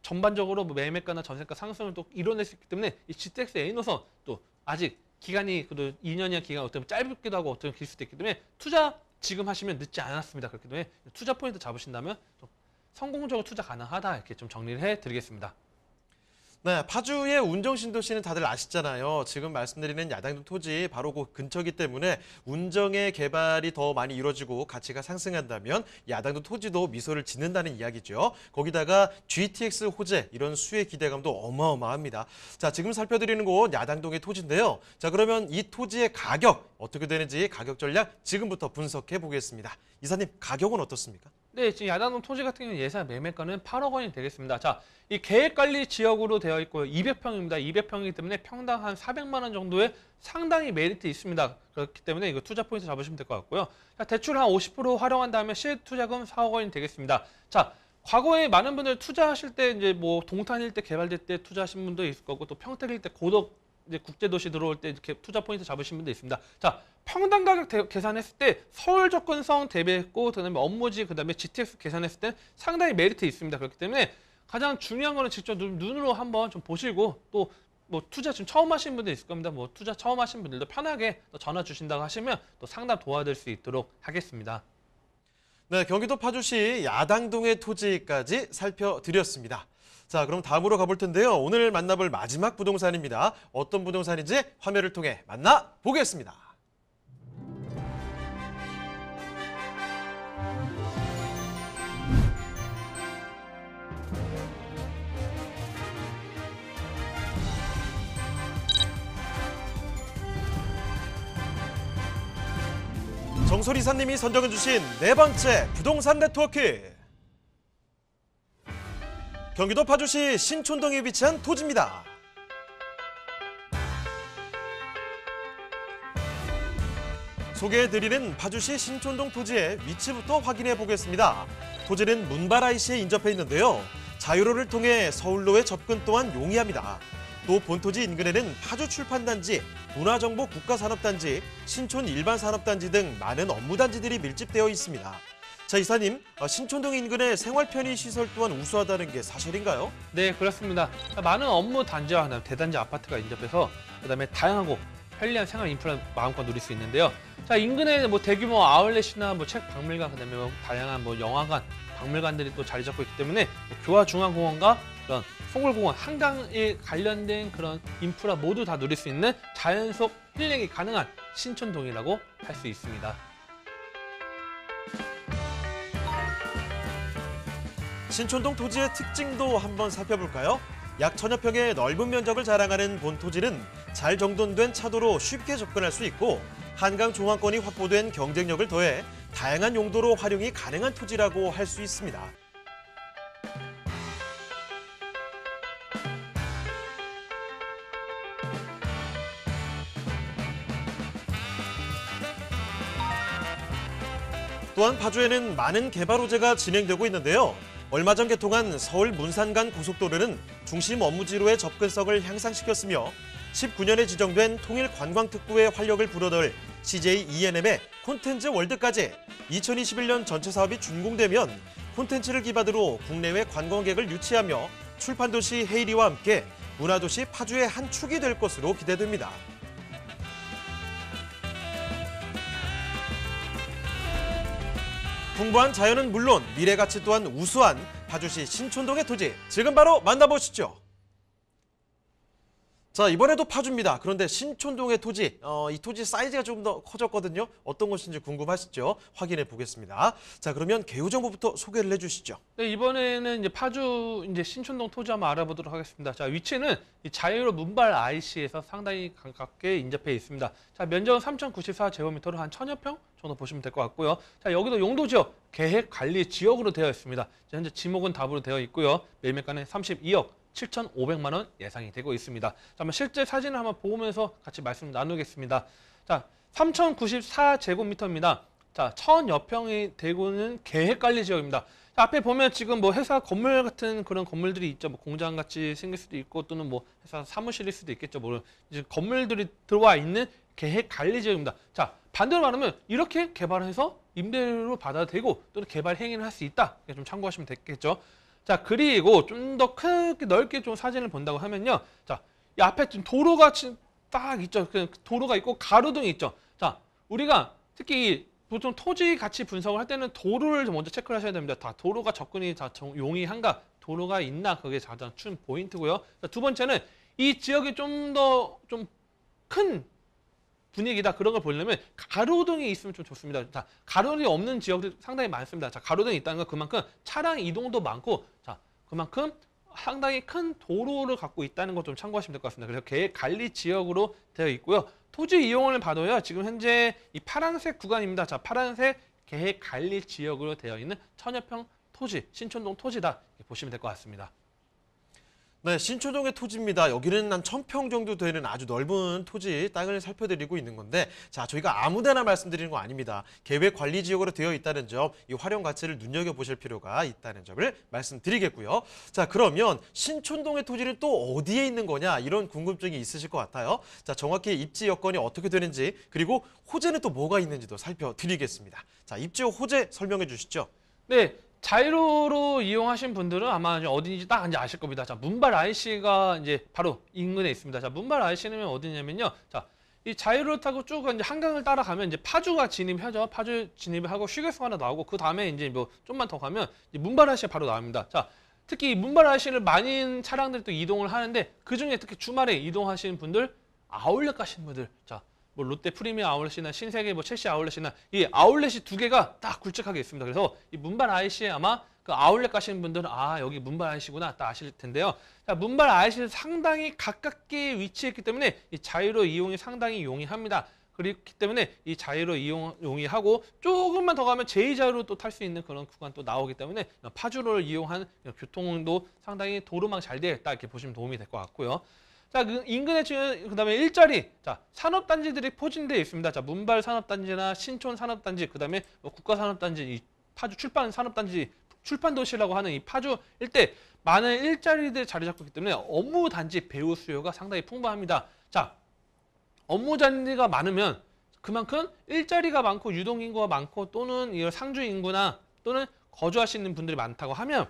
전반적으로 뭐 매매가나 전세가 상승을 또 이뤄낼 수 있기 때문에 이 GTX A 노선 또 아직 기간이 그래도 2년이나 기간 어떻게 짧기도 하고 어떻게 길 수도 있기 때문에 투자 지금 하시면 늦지 않았습니다. 그렇기 때문에 투자 포인트 잡으신다면 좀 성공적으로 투자 가능하다, 이렇게 좀 정리를 해드리겠습니다. 네, 파주의 운정 신도시는 다들 아시잖아요. 지금 말씀드리는 야당동 토지 바로 그 근처이기 때문에 운정의 개발이 더 많이 이루어지고 가치가 상승한다면 야당동 토지도 미소를 짓는다는 이야기죠. 거기다가 GTX 호재, 이런 수혜 기대감도 어마어마합니다. 자, 지금 살펴드리는 곳 야당동의 토지인데요. 자, 그러면 이 토지의 가격 어떻게 되는지 가격 전략 지금부터 분석해 보겠습니다. 이사님, 가격은 어떻습니까? 네, 지금 야당동 토지 같은 경우 예상 매매가는 8억 원이 되겠습니다. 자, 이 계획관리 지역으로 되어 있고요. 200평입니다. 200평이기 때문에 평당 한 400만 원 정도의 상당히 메리트 있습니다. 그렇기 때문에 이거 투자 포인트 잡으시면 될 것 같고요. 자, 대출 한 50% 활용한 다음에 실투자금 4억 원이 되겠습니다. 자, 과거에 많은 분들 투자하실 때 이제 뭐 동탄 일대 개발될 때 투자하신 분도 있을 거고, 또 평택 일대 고덕 이제 국제도시 들어올 때 이렇게 투자 포인트 잡으신 분도 있습니다. 자, 평당 가격 계산했을 때 서울 접근성 대비했고, 그다음에 업무지, 그다음에 GTX 계산했을 때 상당히 메리트 있습니다. 그렇기 때문에 가장 중요한 거는 직접 눈으로 한번 좀 보시고, 또 뭐 투자 지금 처음 하시는 분들 있을 겁니다. 뭐 투자 처음 하시는 분들도 편하게 또 전화 주신다고 하시면 또 상담 도와드릴 수 있도록 하겠습니다. 네, 경기도 파주시 야당동의 토지까지 살펴드렸습니다. 자, 그럼 다음으로 가볼 텐데요. 오늘 만나볼 마지막 부동산입니다. 어떤 부동산인지 화면을 통해 만나보겠습니다. 정솔 이사님이 선정해주신 네 번째 부동산 네트워크. 경기도 파주시 신촌동에 위치한 토지입니다. 소개해드리는 파주시 신촌동 토지의 위치부터 확인해 보겠습니다. 토지는 문바라이시에 인접해 있는데요. 자유로를 통해 서울로의 접근 또한 용이합니다. 또 본토지 인근에는 파주 출판단지, 문화정보 국가산업단지, 신촌 일반산업단지 등 많은 업무단지들이 밀집되어 있습니다. 자, 이사님, 신촌동 인근의 생활 편의 시설 또한 우수하다는 게 사실인가요? 네, 그렇습니다. 많은 업무 단지와 대단지 아파트가 인접해서 그다음에 다양하고 편리한 생활 인프라 마음껏 누릴 수 있는데요. 자, 인근에 뭐 대규모 아울렛이나 뭐 책 박물관, 그다음에 뭐 다양한 뭐 영화관, 박물관들이 또 자리 잡고 있기 때문에 뭐 교화중앙공원과 그런 송골공원, 한강에 관련된 그런 인프라 모두 다 누릴 수 있는 자연 속 힐링이 가능한 신촌동이라고 할 수 있습니다. 신촌동 토지의 특징도 한번 살펴볼까요? 약 1000여 평의 넓은 면적을 자랑하는 본토지는 잘 정돈된 차도로 쉽게 접근할 수 있고 한강 중앙권이 확보된 경쟁력을 더해 다양한 용도로 활용이 가능한 토지라고 할 수 있습니다. 또한 파주에는 많은 개발 호재가 진행되고 있는데요. 얼마 전 개통한 서울 문산 간 고속도로는 중심 업무지로의 접근성을 향상시켰으며 19년에 지정된 통일관광특구의 활력을 불어넣을 CJ ENM의 콘텐츠 월드까지 2021년 전체 사업이 준공되면 콘텐츠를 기반으로 국내외 관광객을 유치하며 출판도시 헤이리와 함께 문화도시 파주의 한 축이 될 것으로 기대됩니다. 풍부한 자연은 물론 미래 가치 또한 우수한 파주시 신촌동의 토지, 지금 바로 만나보시죠. 자, 이번에도 파주입니다. 그런데 신촌동의 토지, 이 토지 사이즈가 조금 더 커졌거든요. 어떤 곳인지 궁금하시죠? 확인해 보겠습니다. 자, 그러면 개요 정보부터 소개를 해주시죠. 네, 이번에는 이제 파주 이제 신촌동 토지 한번 알아보도록 하겠습니다. 자, 위치는 이 자유로 문발 IC에서 상당히 가깝게 인접해 있습니다. 자, 면적은 3,094제곱미터로 한 1000여 평 정도 보시면 될 것 같고요. 자, 여기도 용도 지역, 계획 관리 지역으로 되어 있습니다. 자, 현재 지목은 답으로 되어 있고요. 매매가는 32억 7,500만 원 예상이 되고 있습니다. 자, 한번 실제 사진을 한번 보면서 같이 말씀 나누겠습니다. 자, 3,094제곱미터입니다. 자, 1000여 평이 되고는 계획관리 지역입니다. 자, 앞에 보면 지금 뭐 회사 건물 같은 그런 건물들이 있죠. 뭐 공장 같이 생길 수도 있고 또는 뭐 회사 사무실일 수도 있겠죠. 뭐 이제 건물들이 들어와 있는 계획관리 지역입니다. 자, 반대로 말하면 이렇게 개발해서 임대료로 받아도 되고 또는 개발 행위를 할 수 있다. 좀 참고하시면 되겠죠. 자, 그리고 좀 더 크게 넓게 좀 사진을 본다고 하면요. 자, 이 앞에 좀 도로가 딱 있죠. 그 도로가 있고 가로등이 있죠. 자, 우리가 특히 보통 토지 가치 분석을 할 때는 도로를 먼저 체크를 하셔야 됩니다. 다 도로가 접근이 다 용이한가, 도로가 있나, 그게 가장 큰 포인트고요. 자, 두 번째는 이 지역이 좀 더 좀 큰 분위기다, 그런 걸 보려면 가로등이 있으면 좀 좋습니다. 자, 가로등이 없는 지역들이 상당히 많습니다. 자, 가로등이 있다는 건 그만큼 차량 이동도 많고, 자, 그만큼 상당히 큰 도로를 갖고 있다는 것 좀 참고하시면 될 것 같습니다. 그래서 계획 관리 지역으로 되어 있고요. 토지 이용을 봐도요, 지금 현재 이 파란색 구간입니다. 자, 파란색 계획 관리 지역으로 되어 있는 1000여 평 토지, 신촌동 토지다, 이렇게 보시면 될 것 같습니다. 네, 신촌동의 토지입니다. 여기는 한 1000평 정도 되는 아주 넓은 토지 땅을 살펴드리고 있는 건데, 자, 저희가 아무데나 말씀드리는 거 아닙니다. 계획 관리 지역으로 되어 있다는 점, 이 활용 가치를 눈여겨보실 필요가 있다는 점을 말씀드리겠고요. 자, 그러면 신촌동의 토지는 또 어디에 있는 거냐, 이런 궁금증이 있으실 것 같아요. 자, 정확히 입지 여건이 어떻게 되는지, 그리고 호재는 또 뭐가 있는지도 살펴드리겠습니다. 자, 입지 호재 설명해 주시죠. 네. 자유로로 이용하신 분들은 아마 어딘지 딱 이제 아실 겁니다. 자, 문발 IC가 이제 바로 인근에 있습니다. 자, 문발 IC는 어디냐면요. 자, 이 자유로를 타고 쭉 이제 한강을 따라가면 이제 파주가 진입하죠. 파주 진입을 하고 휴게소 하나 나오고 그 다음에 이제 뭐 좀만 더 가면 이제 문발 IC가 바로 나옵니다. 자, 특히 문발 IC를 많은 차량들이 또 이동을 하는데 그 중에 특히 주말에 이동하시는 분들, 아울렛 가시는 분들, 자, 뭐 롯데 프리미엄 아울렛이나 신세계 뭐 첼시 아울렛이나 이 아울렛이 두 개가 딱 굵직하게 있습니다. 그래서 이 문발 IC에 아마 그 아울렛 가시는 분들은 아, 여기 문발 IC구나 딱 아실 텐데요. 자, 문발 IC는 상당히 가깝게 위치했기 때문에 이 자유로 이용이 상당히 용이합니다. 그렇기 때문에 이 자유로 용이하고 조금만 더 가면 제2자유로 또 탈 수 있는 그런 구간 또 나오기 때문에 파주로를 이용한 교통도 상당히 도로망 잘 되어 있다, 이렇게 보시면 도움이 될 것 같고요. 자, 그 인근에 지금 그다음에 일자리, 자, 산업단지들이 포진되어 있습니다. 자, 문발 산업단지나 신촌 산업단지, 그다음에 뭐 국가산업단지, 이 파주 출판 산업단지, 출판도시라고 하는 이 파주 일대 많은 일자리들이 자리 잡고 있기 때문에 업무 단지 배우 수요가 상당히 풍부합니다. 자, 업무 단지가 많으면 그만큼 일자리가 많고 유동 인구가 많고 또는 이 상주 인구나 또는 거주하시는 분들이 많다고 하면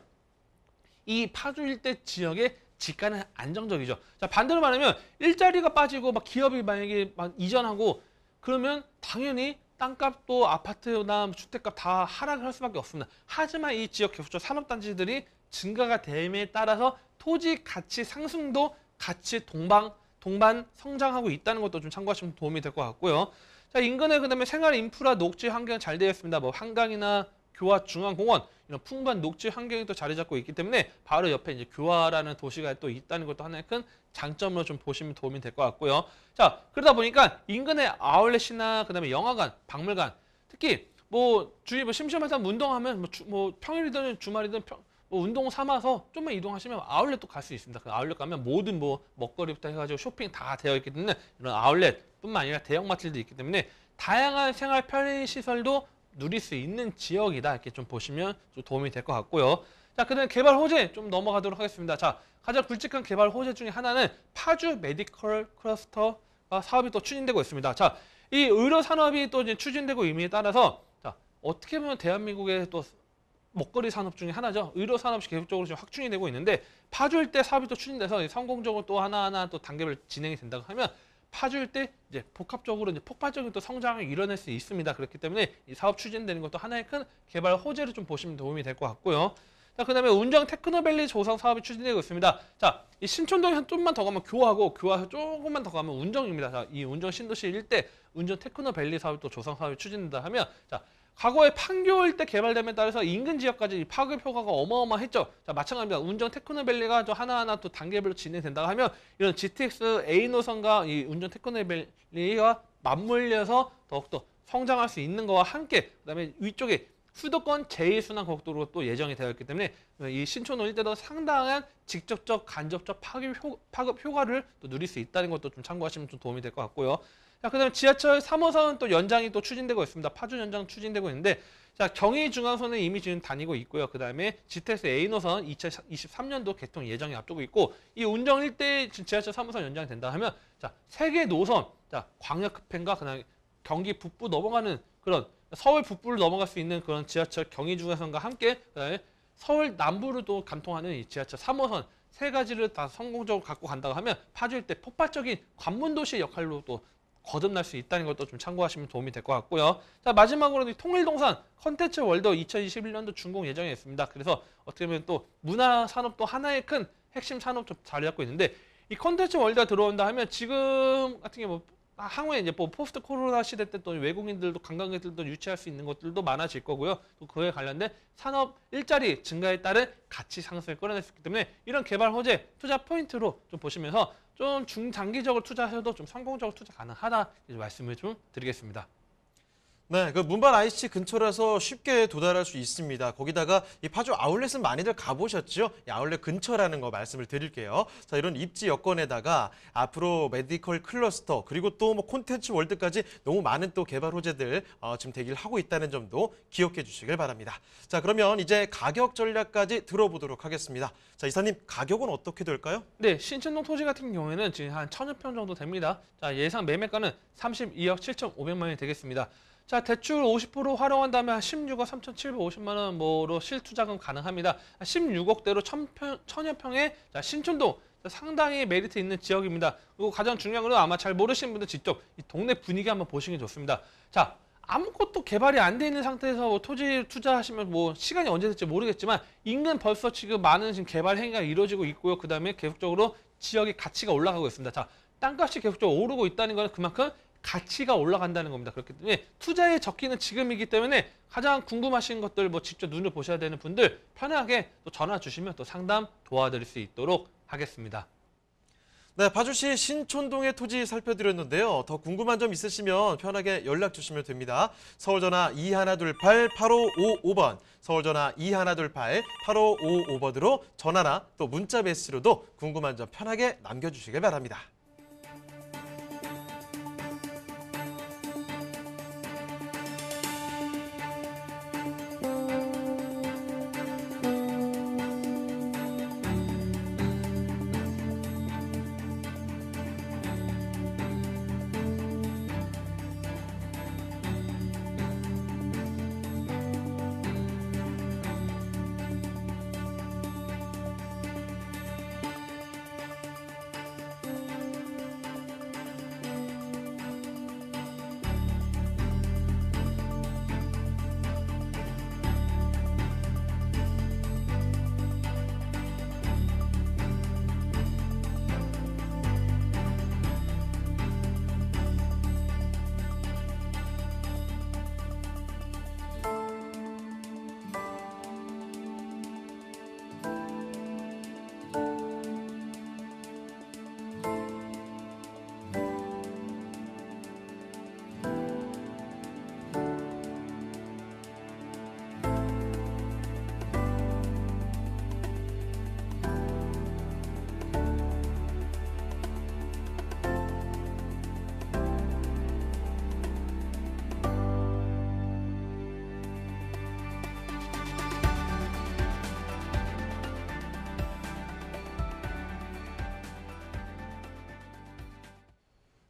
이 파주 일대 지역의 지가는 안정적이죠. 자, 반대로 말하면 일자리가 빠지고 막 기업이 만약에 막 이전하고 그러면 당연히 땅값도 아파트나 주택값 다 하락을 할 수밖에 없습니다. 하지만 이 지역 계속적 산업단지들이 증가가 됨에 따라서 토지 가치 상승도 같이 동반 성장하고 있다는 것도 좀 참고하시면 도움이 될 것 같고요. 자, 인근에 그다음에 생활 인프라 녹지 환경 잘 되어 있습니다. 뭐 한강이나 교화 중앙공원 이런 풍부한 녹지 환경이 또 자리 잡고 있기 때문에 바로 옆에 이제 교화라는 도시가 또 있다는 것도 하나의 큰 장점으로 좀 보시면 도움이 될 것 같고요. 자, 그러다 보니까 인근의 아울렛이나 그다음에 영화관, 박물관, 특히 뭐 주위 뭐 심심해서 운동하면 뭐 평일이든 주말이든 뭐 운동 삼아서 좀만 이동하시면 아울렛도 갈 수 있습니다. 그 아울렛 가면 모든 뭐 먹거리부터 해가지고 쇼핑 다 되어 있기 때문에 이런 아울렛뿐만 아니라 대형마트도 있기 때문에 다양한 생활 편의 시설도 누릴 수 있는 지역이다. 이렇게 좀 보시면 좀 도움이 될 것 같고요. 자, 그다음 개발 호재 좀 넘어가도록 하겠습니다. 자, 가장 굵직한 개발 호재 중에 하나는 파주 메디컬 클러스터가 사업이 또 추진되고 있습니다. 자, 이 의료 산업이 또 이제 추진되고 있음에 따라서 자, 어떻게 보면 대한민국의 또 먹거리 산업 중에 하나죠. 의료 산업이 계속적으로 지금 확충이 되고 있는데 파주 일대 사업이 또 추진돼서 성공적으로 또 하나하나 또 단계별 진행이 된다고 하면 파주 일대 이제 복합적으로 이제 폭발적인 또 성장을 이뤄낼 수 있습니다. 그렇기 때문에 이 사업 추진되는 것도 하나의 큰 개발 호재를 좀 보시면 도움이 될 것 같고요. 자, 그다음에 운정 테크노밸리 조성 사업이 추진되고 있습니다. 자, 이 신촌동에 한 좀만 더 가면 교화하고 교화에서 조금만 더 가면 운정입니다. 자, 이 운정 신도시 일대 운정 테크노밸리 사업이 또 조성 사업이 추진된다 하면 자, 과거에 판교 일대 개발됨에 따라서 인근 지역까지 파급 효과가 어마어마했죠. 자, 마찬가지입니다. 운정 테크노밸리가 좀 하나하나 또 단계별로 진행된다고 하면 이런 GTX A 노선과 이 운정 테크노밸리가 맞물려서 더욱더 성장할 수 있는 것과 함께 그다음에 위쪽에 수도권 제2순환 고속도로가 또 예정이 되어 있기 때문에 이 신촌동 일대도 상당한 직접적, 간접적 파급 효과를 또 누릴 수 있다는 것도 좀 참고하시면 좀 도움이 될 것 같고요. 자, 그다음에 지하철 3호선 또 연장이 또 추진되고 있습니다. 파주 연장 추진되고 있는데, 자, 경의 중앙선은 이미 지금 다니고 있고요. 그다음에 GTX A 노선 2023년도 개통 예정이 앞두고 있고, 이 운정 일대 지하철 3호선 연장이 된다 하면, 자, 세 개 노선, 자, 광역급행과 그다음에 경기 북부 넘어가는 그런 서울 북부를 넘어갈 수 있는 그런 지하철 경의 중앙선과 함께 그다음에 서울 남부를 또 관통하는 이 지하철 3호선 세 가지를 다 성공적으로 갖고 간다고 하면 파주 일대 폭발적인 관문도시 역할로 또 거듭날 수 있다는 것도 좀 참고하시면 도움이 될 것 같고요. 자, 마지막으로 통일동산 컨텐츠 월드 2021년도 준공 예정에 있습니다. 그래서 어떻게 보면 또 문화 산업도 하나의 큰 핵심 산업 좀 자리 잡고 있는데 이 컨텐츠 월드가 들어온다 하면 지금 같은 경우 향후에 이제 뭐 포스트 코로나 시대 때 또 외국인들도 관광객들도 유치할 수 있는 것들도 많아질 거고요. 또 그에 관련된 산업 일자리 증가에 따른 가치 상승을 끌어낼 수 있기 때문에 이런 개발 호재 투자 포인트로 좀 보시면서 좀 중장기적으로 투자해도 좀 성공적으로 투자 가능하다 말씀을 좀 드리겠습니다. 네, 그 문발 IC 근처라서 쉽게 도달할 수 있습니다. 거기다가 이 파주 아울렛은 많이들 가보셨죠? 이 아울렛 근처라는 거 말씀을 드릴게요. 자, 이런 입지 여건에다가 앞으로 메디컬 클러스터 그리고 또 뭐 콘텐츠 월드까지 너무 많은 또 개발 호재들 지금 대기를 하고 있다는 점도 기억해 주시길 바랍니다. 자, 그러면 이제 가격 전략까지 들어보도록 하겠습니다. 자, 이사님 가격은 어떻게 될까요? 네, 신촌동 토지 같은 경우에는 지금 한 1,000여 평 정도 됩니다. 자, 예상 매매가는 32억 7,500만 원이 되겠습니다. 자, 대출 50% 활용한다면 16억 3,750만 원 뭐로 실투자금 가능합니다. 16억대로 1,000여 평의 신촌동 상당히 메리트 있는 지역입니다. 그리고 가장 중요한 건 아마 잘 모르시는 분들 직접 이 동네 분위기 한번 보시는 게 좋습니다. 자, 아무것도 개발이 안 돼 있는 상태에서 뭐 토지 투자하시면 뭐 시간이 언제 될지 모르겠지만 인근 벌써 지금 많은 지금 개발 행위가 이루어지고 있고요. 그다음에 계속적으로 지역의 가치가 올라가고 있습니다. 자, 땅값이 계속적으로 오르고 있다는 것은 그만큼 가치가 올라간다는 겁니다. 그렇기 때문에 투자의 적기는 지금이기 때문에 가장 궁금하신 것들 뭐 직접 눈을 보셔야 되는 분들 편하게 또 전화 주시면 또 상담 도와드릴 수 있도록 하겠습니다. 네, 파주시 신촌동의 토지 살펴드렸는데요. 더 궁금한 점 있으시면 편하게 연락 주시면 됩니다. 서울전화 2128-8555번, 서울전화 2128-8555번으로 전화나 또 문자 메시지로도 궁금한 점 편하게 남겨주시길 바랍니다.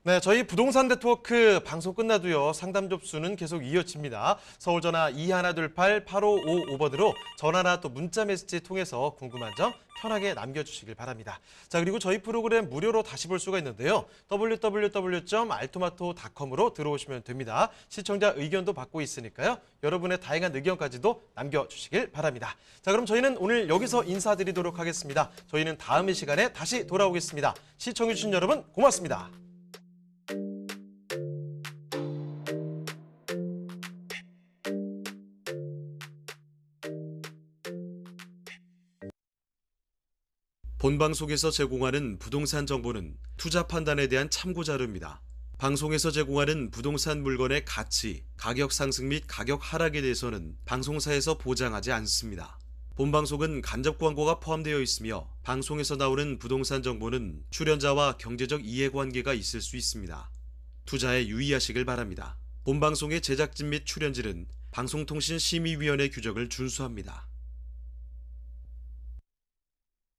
네, 저희 부동산 네트워크 방송 끝나도요. 상담 접수는 계속 이어집니다. 서울전화 2128-8555번으로 전화나 또 문자 메시지 통해서 궁금한 점 편하게 남겨주시길 바랍니다. 자, 그리고 저희 프로그램 무료로 다시 볼 수가 있는데요. www.altomato.com으로 들어오시면 됩니다. 시청자 의견도 받고 있으니까요. 여러분의 다양한 의견까지도 남겨주시길 바랍니다. 자, 그럼 저희는 오늘 여기서 인사드리도록 하겠습니다. 저희는 다음 이 시간에 다시 돌아오겠습니다. 시청해주신 여러분 고맙습니다. 본방송에서 제공하는 부동산 정보는 투자 판단에 대한 참고 자료입니다. 방송에서 제공하는 부동산 물건의 가치, 가격 상승 및 가격 하락에 대해서는 방송사에서 보장하지 않습니다. 본방송은 간접 광고가 포함되어 있으며 방송에서 나오는 부동산 정보는 출연자와 경제적 이해관계가 있을 수 있습니다. 투자에 유의하시길 바랍니다. 본방송의 제작진 및 출연진은 방송통신심의위원회 규정을 준수합니다.